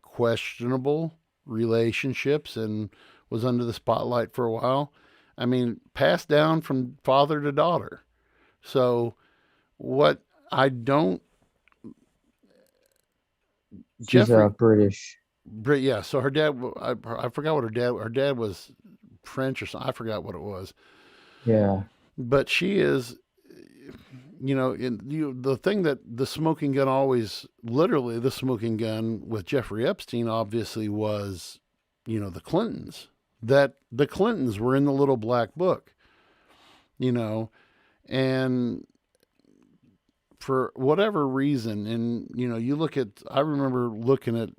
questionable relationships and was under the spotlight for a while. I mean, passed down from father to daughter. So what I don't... She's British. Yeah, so her dad, I forgot what her dad was French or something. I forgot what it was. Yeah. But she is, the thing that the smoking gun literally the smoking gun with Jeffrey Epstein obviously was, the Clintons. That the Clintons were in the little black book, and for whatever reason, and you look at, I remember looking at,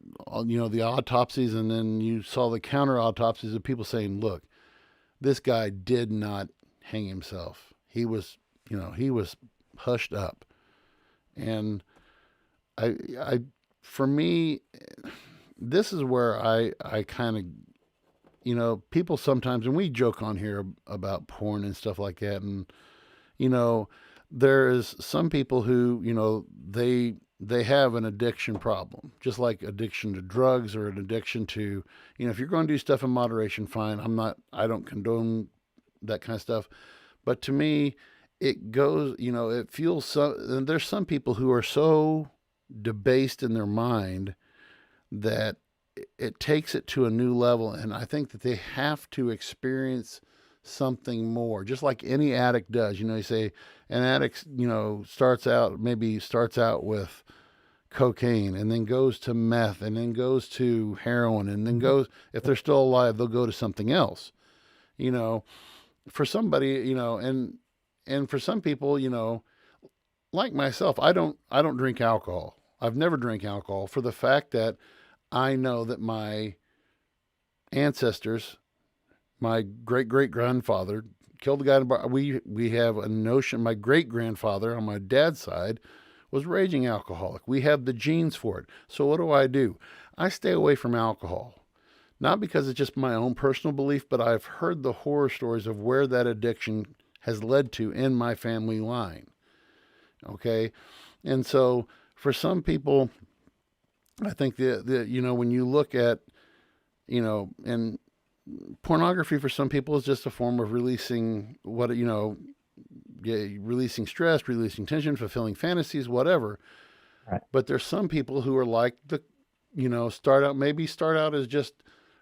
the autopsies, and then you saw the counter autopsies of people saying, look, this guy did not hang himself. He was hushed up. And for me, this is where I kind of, people sometimes, and we joke on here about porn and stuff like that. And, there's some people who, they have an addiction problem, just like addiction to drugs or an addiction to, if you're going to do stuff in moderation, fine. I don't condone that kind of stuff. But to me, it goes, it feels so, and there's some people who are so debased in their mind that it takes it to a new level. And I think that they have to experience something more, just like any addict does. You say an addict, starts out with cocaine and then goes to meth and then goes to heroin and then goes, if they're still alive, they'll go to something else, for somebody, and for some people, like myself, I don't drink alcohol. I've never drank alcohol for the fact that I know that my ancestors, my great-great-grandfather killed the guy in the bar. We have a notion, my great-grandfather on my dad's side was raging alcoholic. We have the genes for it. So what do? I stay away from alcohol. Not because it's just my own personal belief, but I've heard the horror stories of where that addiction has led to in my family line. Okay? And so for some people, I think that when you look at, and pornography for some people is just a form of releasing releasing stress, releasing tension, fulfilling fantasies, whatever. Right. But there's some people who are like start out as just,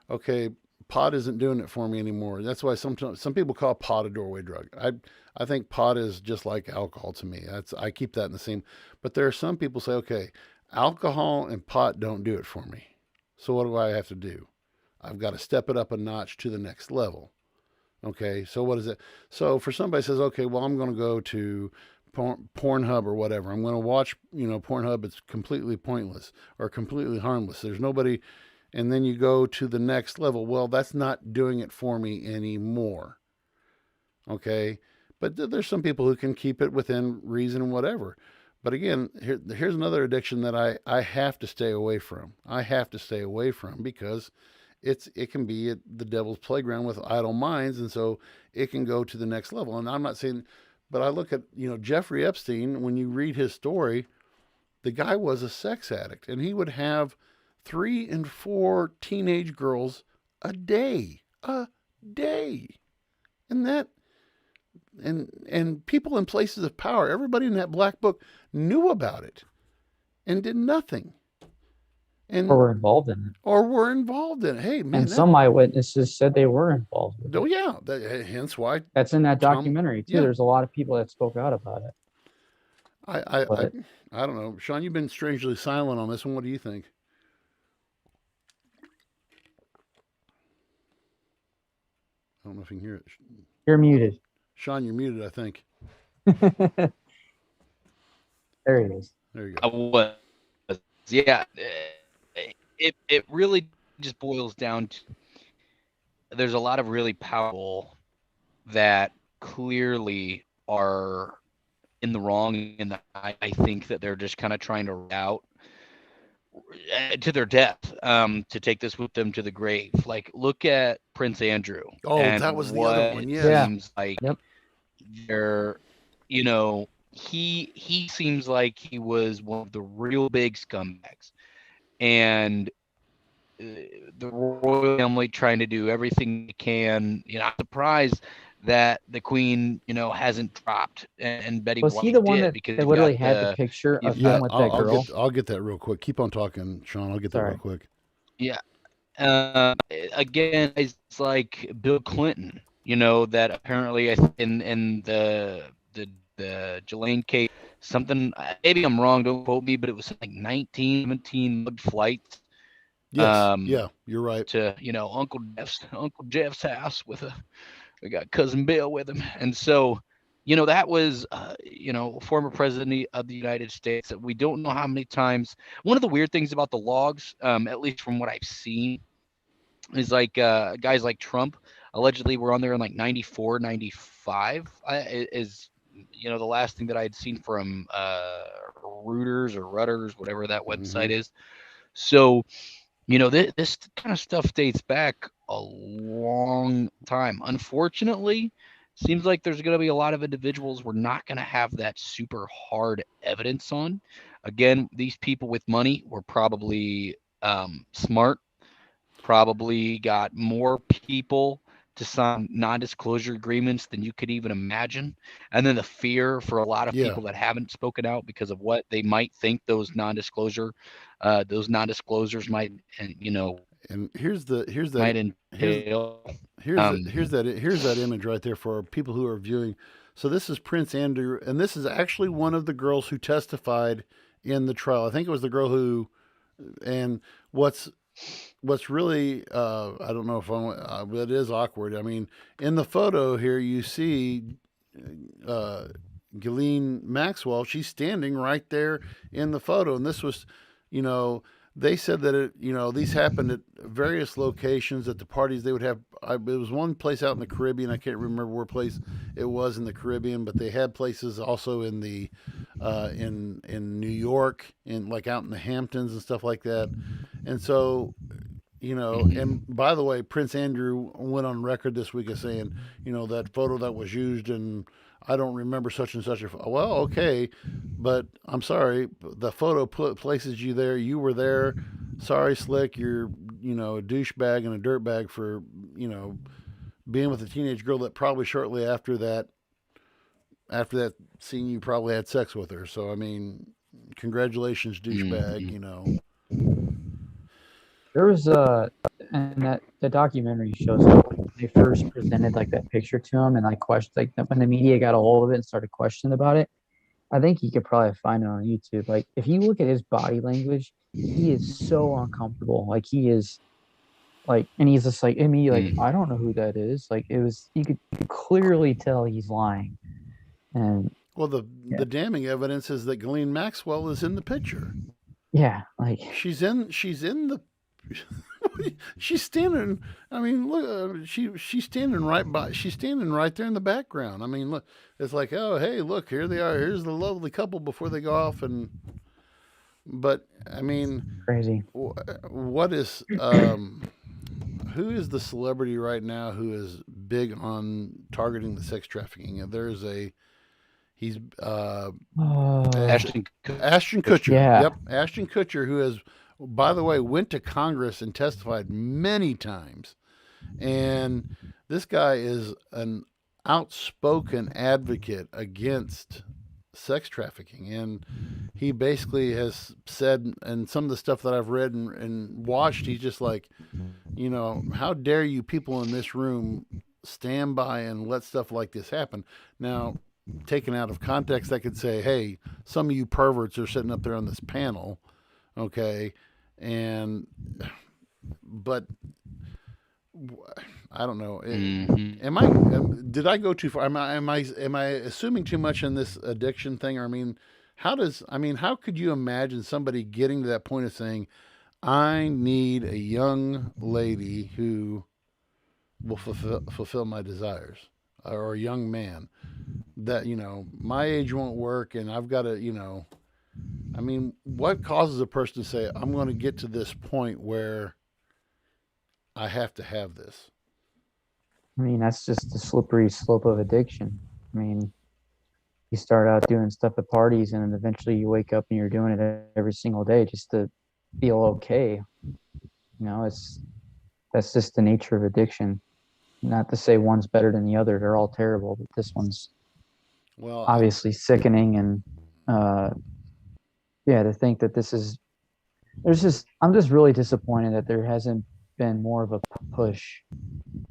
okay, pot isn't doing it for me anymore. That's why some people call pot a doorway drug. I think pot is just like alcohol to me. I keep that in the same. But there are some people say, okay, alcohol and pot don't do it for me. So what do I have to do? I've got to step it up a notch to the next level. Okay, so what is it? So for somebody says, okay, well, I'm going to go to Pornhub or whatever. I'm going to watch, Pornhub. It's completely pointless or completely harmless. There's nobody. And then you go to the next level. Well, that's not doing it for me anymore. Okay, but there's some people who can keep it within reason and whatever. But again, here's another addiction that I have to stay away from. I have to stay away from because it can be the devil's playground with idle minds, and so it can go to the next level. And I'm not saying, but I look at Jeffrey Epstein. When you read his story, the guy was a sex addict, and he would have 3 and 4 teenage girls a day, and that. And people in places of power, everybody in that black book knew about it and did nothing. Or were involved in it. Hey, man. And some eyewitnesses said they were involved with it. Oh, yeah. Hence why. That's in that documentary, too. Yeah. There's a lot of people that spoke out about it. I don't know. Sean, you've been strangely silent on this one. What do you think? I don't know if you can hear it. You're muted. Sean, you're muted, I think. There he is. There you go. I was. Yeah. It really just boils down to there's a lot of really powerful that clearly are in the wrong, and I think that they're just kind of trying to route to their death, to take this with them to the grave. Like, look at Prince Andrew. Oh, that was the other one. Yeah. Seems like they're, he seems like he was one of the real big scumbags, and the royal family trying to do everything they can. I'm surprised that the Queen, hasn't dropped, and Betty was White he the one did, that literally had the picture of him with that girl? I'll get that real quick. Keep on talking, Sean. I'll get that real quick. Yeah. Again, it's like Bill Clinton, that apparently in the Ghislaine case, something, maybe I'm wrong, don't quote me, but it was like 1917 mugged flights. Yes. Yeah, you're right. To Uncle Jeff's house we got cousin Bill with him, and so that was former president of the United States. That we don't know how many times. One of the weird things about the logs, at least from what I've seen, is like guys like Trump allegedly were on there in like 94, 95. Is the last thing that I had seen from Reuters or Rudders, whatever that website is. So. This kind of stuff dates back a long time. Unfortunately, seems like there's going to be a lot of individuals we're not going to have that super hard evidence on. Again, these people with money were probably smart, probably got more people to sign non-disclosure agreements than you could even imagine. And then the fear for a lot of people that haven't spoken out because of what they might think those non-disclosures might, and here's that might entail. Here's that image right there for people who are viewing. So this is Prince Andrew, and this is actually one of the girls who testified in the trial. I think it was the girl who, and what's really, I don't know if but it is awkward. I mean, in the photo here, you see Ghislaine Maxwell. She's standing right there in the photo. And this was, they said that these happened at various locations at the parties they would have. It was one place out in the Caribbean. I can't remember where place it was in the Caribbean, but they had places also in the in New York, like out in the Hamptons and stuff like that. And so, and by the way, Prince Andrew went on record this week as saying, that photo that was used, and I don't remember such and such a. Well, okay, but I'm sorry, the photo places you there. You were there. Sorry, Slick, you're a douchebag and a dirtbag for being with a teenage girl that probably shortly after that scene you probably had sex with her. So I mean, congratulations, douchebag. There was and that the documentary shows how like, they first presented like that picture to him and like questioned like when the media got a hold of it and started questioning about it. I think you could probably find it on YouTube. Like if you look at his body language, he is so uncomfortable. Like he is like, and he's just like, me, like, I don't know who that is. Like it was, you could clearly tell he's lying. And Well, the damning evidence is that Ghislaine Maxwell is in the picture. yeah, like she's in the. She's standing. I mean, look. She's standing right by. She's standing right there in the background. I mean, look. It's like, oh, hey, look, here they are. Here's the lovely couple before they go off. And but I mean, crazy. What is who is the celebrity right now who is big on targeting the sex trafficking? There's he's Ashton Kutcher. Yeah. Yep, Ashton Kutcher, who has, by the way, went to Congress and testified many times. And this guy is an outspoken advocate against sex trafficking. And he basically has said, and some of the stuff that I've read and watched, he's just like, you know, how dare you people in this room stand by and let stuff like this happen. Now, taken out of context, I could say, hey, some of you perverts are sitting up there on this panel, okay, but I don't know. Did I go too far? Am I assuming too much in this addiction thing? Or, how could you imagine somebody getting to that point of saying, I need a young lady who will fulfill my desires, or a young man that, you know, my age won't work and I've got to, you know, what causes a person to say, I'm going to get to this point where I have to have this? That's just the slippery slope of addiction. You start out doing stuff at parties and then eventually you wake up and you're doing it every single day just to feel okay. That's just the nature of addiction. Not to say one's better than the other. They're all terrible, but this one's obviously sickening. And to think that I'm just really disappointed that there hasn't been more of a push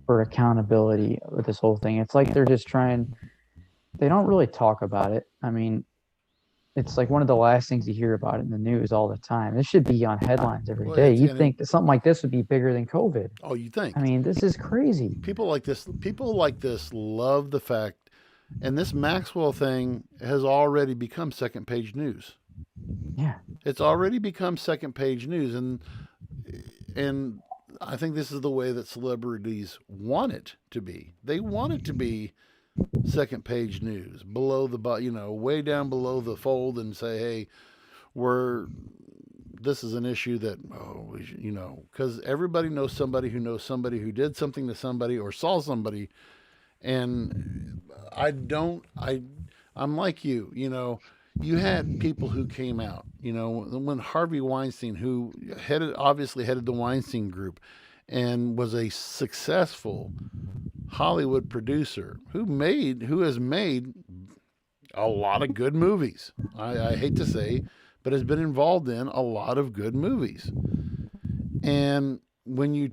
for accountability with this whole thing. It's like they're just they don't really talk about it. It's like one of the last things you hear about it in the news all the time. This should be on headlines every day. You'd think that something like this would be bigger than COVID. Oh, you think? This is crazy. People like this love the fact, and this Maxwell thing has already become second page news. Yeah. It's already become second page news, and I think this is the way that celebrities want it to be. They want it to be second page news, below way down below the fold, and say, hey, this is an issue that, because everybody knows somebody who did something to somebody or saw somebody. And I'm like you had people who came out, when Harvey Weinstein, who obviously headed the Weinstein Group and was a successful Hollywood producer who has made a lot of good movies. I hate to say, but has been involved in a lot of good movies. And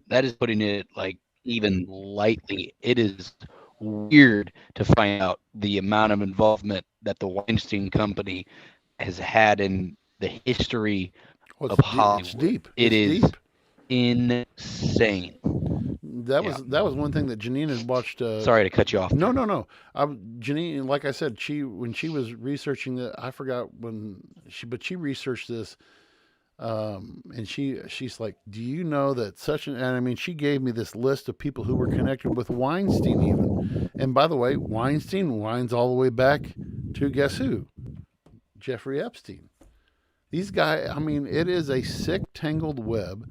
that is putting it like even lightly. It is weird to find out the amount of involvement that the Weinstein Company has had in the history of Hollywood. It's deep. It is deep. Insane. That was one thing that Janine had watched. Sorry to cut you off. No. Janine, like I said, when she was researching that, I forgot but she researched this, and she's like, do you know that she gave me this list of people who were connected with Weinstein even. And by the way, Weinstein winds all the way back to guess who? Jeffrey Epstein. These guys, it is a sick, tangled web.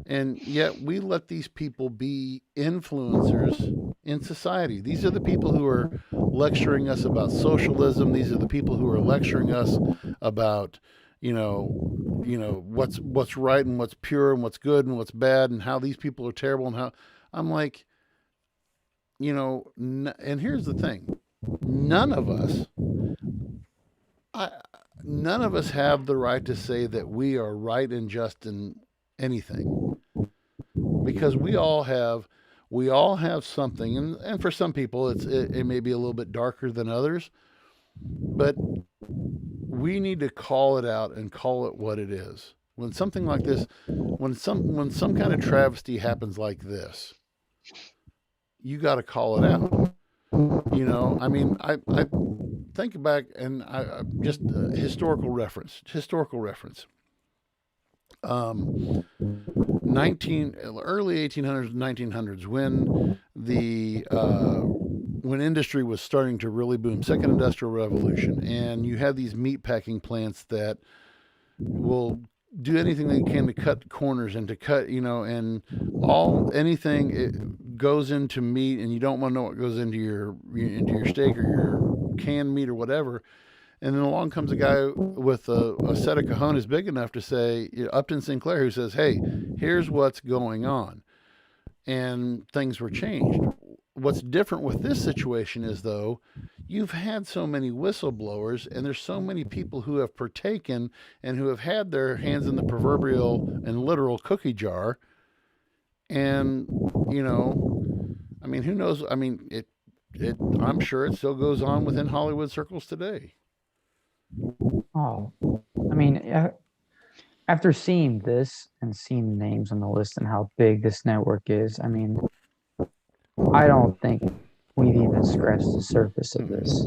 And yet we let these people be influencers in society. These are the people who are lecturing us about socialism. These are the people who are lecturing us about, what's right and what's pure and what's good and what's bad and how these people are terrible and how I'm like, and here's the thing. None of us have the right to say that we are right and just in anything. because we all have something, and for some people it may be a little bit darker than others, but we need to call it out and call it what it is. When something like this, when some kind of travesty happens like this, you got to call it out. You know, I mean, I think back, and I just historical reference. 19 early 1800s, 1900s, when industry was starting to really boom, second industrial revolution, and you have these meat packing plants that will do anything they can to cut corners and to cut, you know, and anything it goes into meat, and you don't want to know what goes into your steak or your canned meat or whatever. And then along comes a guy with a set of cojones big enough to say, Upton Sinclair, who says, hey, here's what's going on. And things were changed. What's different with this situation is, though, you've had so many whistleblowers, and there's so many people who have partaken and who have had their hands in the proverbial and literal cookie jar. And, you know, I mean, who knows? I mean, I'm sure it still goes on within Hollywood circles today. Oh, I mean, after seeing this and seeing the names on the list and how big this network is, I mean, I don't think we've even scratched the surface of this.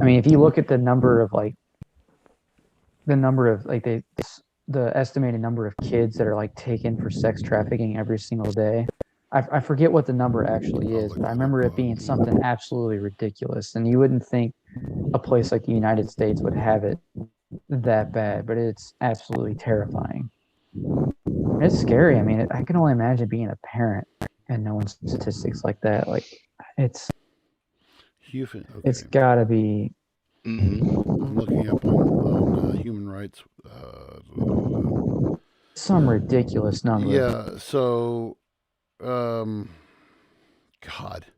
I mean, if you look at the estimated number of kids that are like taken for sex trafficking every single day, I forget what the number actually is, but I remember it being something absolutely ridiculous. And you wouldn't think a place like the United States would have it that bad, but it's absolutely terrifying. It's scary. I mean, I can only imagine being a parent and knowing statistics like that. Like, it's got to be. I'm looking up on human rights. Some ridiculous number. Yeah. So, God.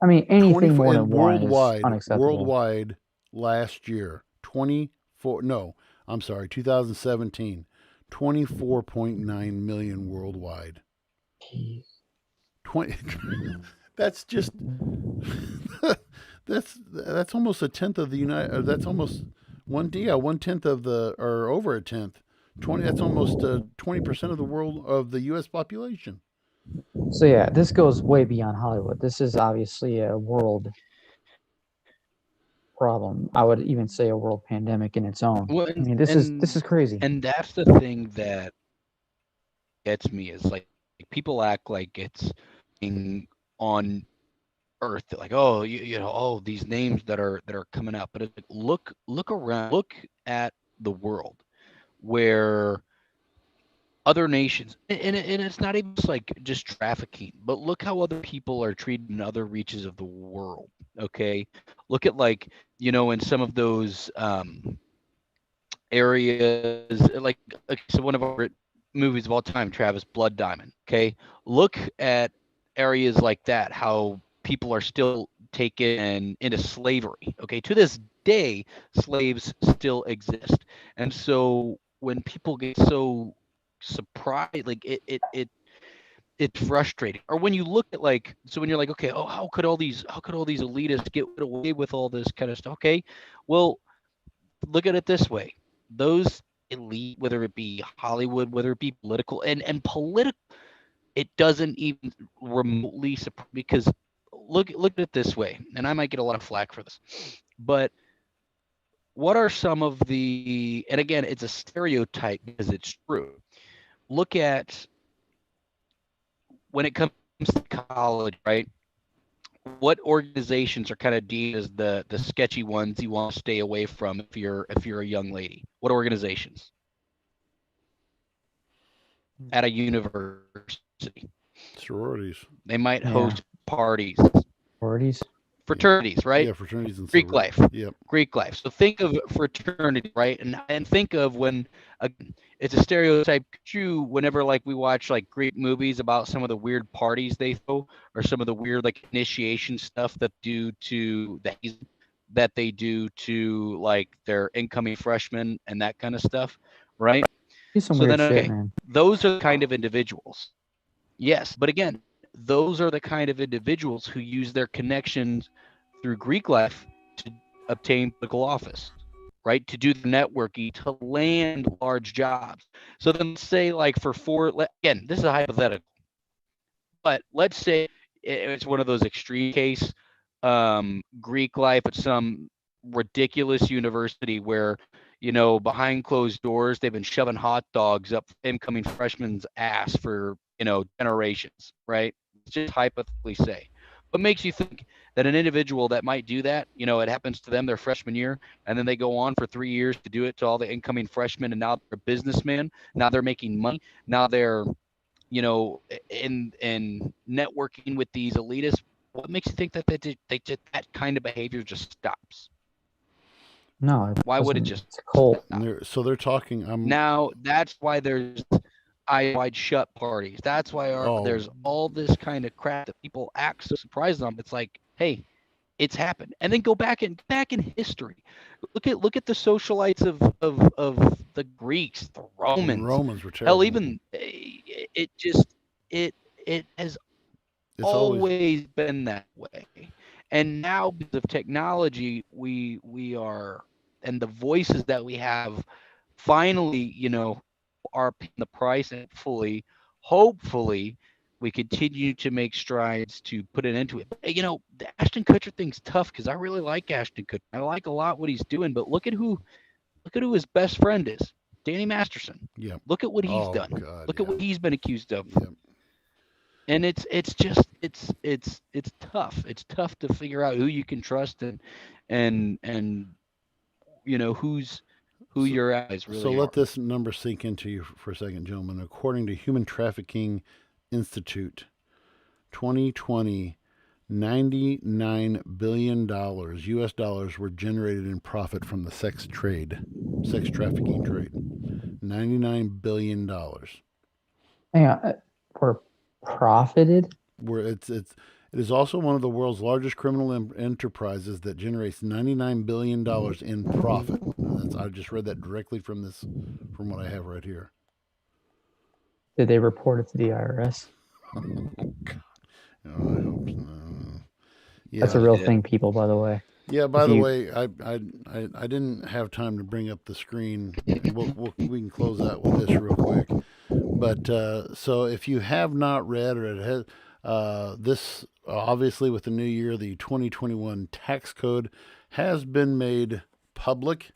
I mean, anything more than worldwide, is unacceptable. Worldwide, last year, 2017, 24.9 million worldwide. 20. That's just. That's almost a tenth of the United. That's almost 1/10 of the, or over a tenth. 20. That's almost 20% of the U.S. population. So yeah, this goes way beyond Hollywood. This is obviously a world problem. I would even say a world pandemic in its own. Well, I mean, this is crazy. And that's the thing that gets me is like people act like it's on Earth, like, oh, you know, oh, these names that are coming out, but it's like, look around, look at the world where other nations, and it's not even just trafficking, but look how other people are treated in other reaches of the world. Okay, look at, like, you know, in some of those areas, like so one of our movies of all time, Travis, Blood Diamond. Okay, look at areas like that, how people are still taken into slavery. Okay, to this day, slaves still exist, and so when people get so surprised, like it's frustrating. Or when you look at, like, so when you're like, okay, oh, how could all these elitists get away with all this kind of stuff? Okay, well, look at it this way: those elite, whether it be Hollywood, whether it be political, and political, it doesn't even remotely support, because look at it this way, and I might get a lot of flack for this, but what are some of the, and again, it's a stereotype because it's true. Look at when it comes to college, right? What organizations are kind of deemed as the sketchy ones you want to stay away from if you're a young lady? What organizations at a university? Sororities. They might host parties. Fraternities, right? Yeah, fraternities and Greek life. Yep. Greek life. So think of fraternity, right? And think of when it's a stereotype too. Whenever, like, we watch like Greek movies about some of the weird parties they throw, or some of the weird, like, initiation stuff that they do to like their incoming freshmen and that kind of stuff, right? Man. Those are the kind of individuals. Yes, but again, those are the kind of individuals who use their connections through Greek life to obtain political office, right? To do the networking, to land large jobs. So then let's say like again, this is a hypothetical, but let's say it's one of those extreme case, Greek life at some ridiculous university where, behind closed doors, they've been shoving hot dogs up incoming freshmen's ass for, generations, right? Let's just hypothetically say. What makes you think that an individual that might do that, it happens to them their freshman year, and then they go on for 3 years to do it to all the incoming freshmen, and now they're a businessman, now they're making money, now they're, in networking with these elitists? What makes you think that that kind of behavior just stops? No, Why would it just it's a cult? So they're talking. Now that's why there's eyes wide shut parties. That's why there's all this kind of crap that people act so surprised on. It's like, hey, it's happened. And then go back in history. Look at the socialites of the Greeks, the Romans. The Romans were terrible. Hell, even it has always been that way. And now because of technology, we are, and the voices that we have finally, are paying the price, and hopefully we continue to make strides to put an end to it. But, the Ashton Kutcher thing's tough because I really like Ashton Kutcher. I like a lot what he's doing, but look at who his best friend is, Danny Masterson. Yeah. Look at what he's done. God, look at what he's been accused of. Yeah. And it's tough. It's tough to figure out who you can trust and who your eyes really So are. let this number sink into you for a second, gentlemen. According to Human Trafficking Institute, 2020, $99 billion US dollars were generated in profit from the sex trafficking trade. $99 billion. Hang on, we're profited? It is also one of the world's largest criminal enterprises that generates $99 billion in profit. I just read that directly from what I have right here. Did they report it to the IRS? Oh, God. I hope so. Yeah. That's a real thing, people, by the way. Yeah, by the way, I didn't have time to bring up the screen. We can close out with this real quick. But so if you have not read, or it has, this, obviously with the new year, the 2021 tax code has been made public.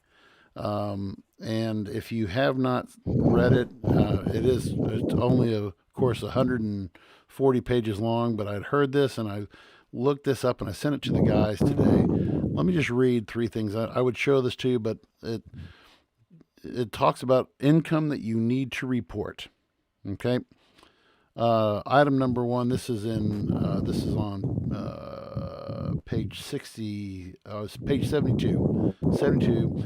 And if you have not read it, it's only, of course, 140 pages long, but I'd heard this and I looked this up and I sent it to the guys today. Let me just read three things. I would show this to you, but it talks about income that you need to report. Okay. Item number one. This is on page 60. Page 72. 72.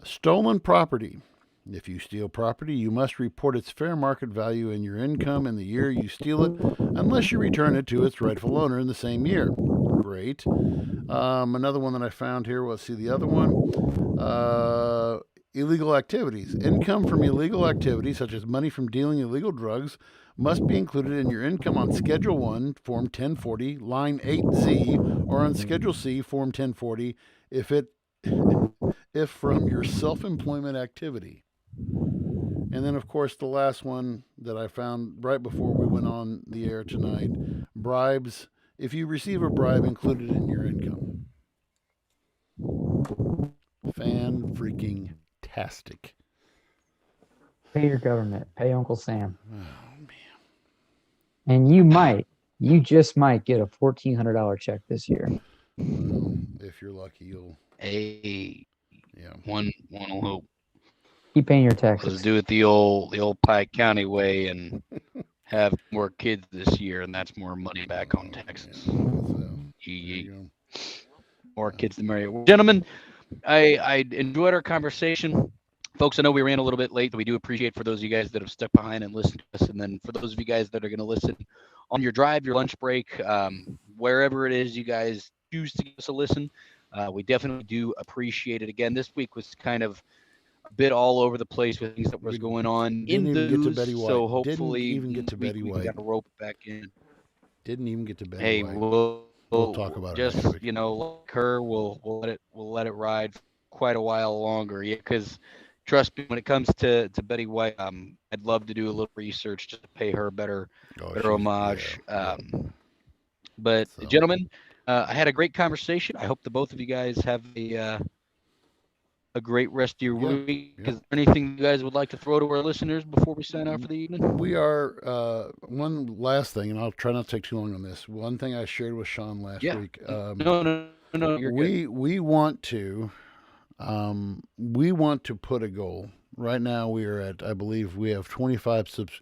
Stolen property. If you steal property, you must report its fair market value and your income in the year you steal it, unless you return it to its rightful owner in the same year. Great. Another one that I found here. Let's see the other one. Illegal activities. Income from illegal activities, such as money from dealing illegal drugs, must be included in your income on Schedule 1, Form 1040, Line 8Z, or on Schedule C, Form 1040, if from your self-employment activity. And then, of course, the last one that I found right before we went on the air tonight, bribes. If you receive a bribe, included in your income. Fan-freaking-tastic. Pay your government. Pay Uncle Sam. Oh, man. And you just might get a $1,400 check this year. Well, if you're lucky, you'll. Hey, Yeah. One will hope. Keep paying your taxes. Let's do it the old Pike County way and have more kids this year, and that's more money back on taxes. More kids to marry. Gentlemen, I enjoyed our conversation. Folks, I know we ran a little bit late, but we do appreciate for those of you guys that have stuck behind and listened to us. And then for those of you guys that are going to listen on your drive, your lunch break, wherever it is you guys choose to give us a listen, we definitely do appreciate it. Again, this week was kind of a bit all over the place with things that was going on in the news. So hopefully we got to rope it back in. Didn't even get to Betty Hey, White. we'll talk about it just next week. like her, we'll let it ride for quite a while longer. Yeah, because trust me, when it comes to Betty White, I'd love to do a little research just to pay her better homage. But So. gentlemen, I had a great conversation. I hope the both of you guys have a great rest of your week. Is there anything you guys would like to throw to our listeners before we sign off for the evening? We are one last thing, and I'll try not to take too long on this. One thing I shared with Sean last week. No, you're good. We want to put a goal. Right now, we are at, I believe, we have 25 subs.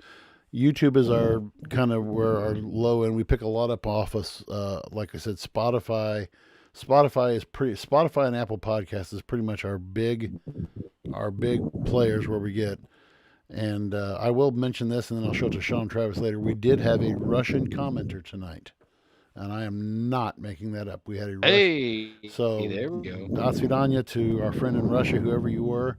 YouTube is our kind of where our low end. We pick a lot up off us. Like I said, Spotify and Apple Podcasts is pretty much our big players where we get. And I will mention this, and then I'll show it to Sean Travis later. We did have a Russian commenter tonight, and I am not making that up. We had a Russian. So there we go. Dasvidanya to our friend in Russia, whoever you were.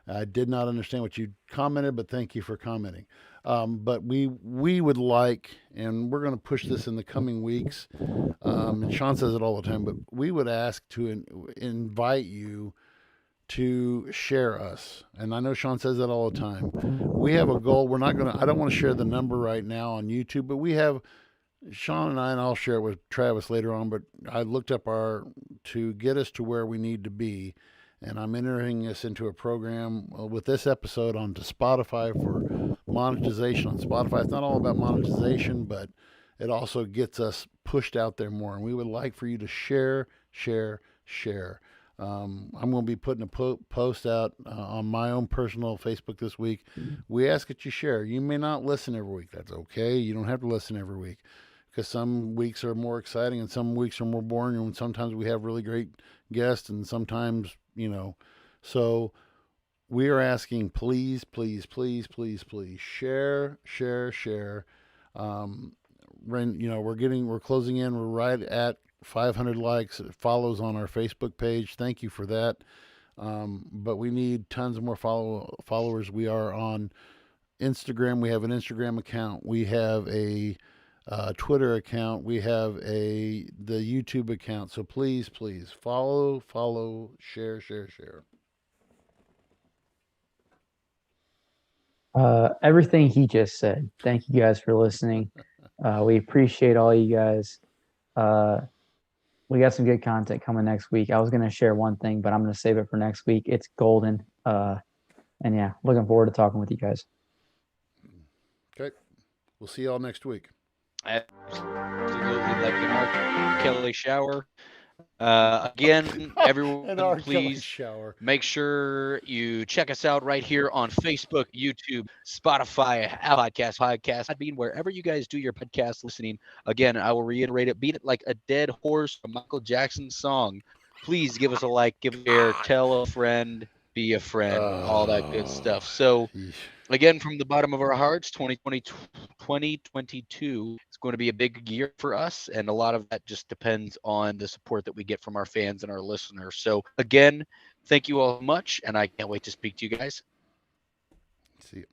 I did not understand what you commented, but thank you for commenting. But we would like, and we're going to push this in the coming weeks. And Sean says it all the time, but we would ask to invite you to share us. And I know Sean says that all the time. We have a goal. I don't want to share the number right now on YouTube, but we have, Sean and I'll share it with Travis later on, but I looked up to get us to where we need to be. And I'm entering us into a program with this episode onto Spotify for monetization on Spotify. It's not all about monetization, but it also gets us pushed out there more. And we would like for you to share. I'm going to be putting a post out on my own personal Facebook this week. We ask that you share. You may not listen every week. That's okay. You don't have to listen every week, because some weeks are more exciting and some weeks are more boring. And sometimes we have really great guests, and sometimes, so we are asking, please share. We're closing in. We're right at 500 likes, follows on our Facebook page. Thank you for that. But we need tons of more followers. We are on Instagram. We have an Instagram account. We have a Twitter account. We have the YouTube account. So please follow, share. Everything he just said. Thank you guys for listening. We appreciate all you guys. We got some good content coming next week. I was going to share one thing, but I'm going to save it for next week. It's golden. And yeah, looking forward to talking with you guys. Okay. We'll see y'all next week. Absolutely, like an R. Kelly shower. Again, everyone, please make sure you check us out right here on Facebook, YouTube, Spotify, podcast, being wherever you guys do your podcast listening. Again, I will reiterate it. Beat it like a dead horse from Michael Jackson's song. Please give us a like, give a share, tell a friend, be a friend, all that good stuff. So, again, from the bottom of our hearts, 2022 is going to be a big year for us, and a lot of that just depends on the support that we get from our fans and our listeners. So, again, thank you all much, and I can't wait to speak to you guys. See you.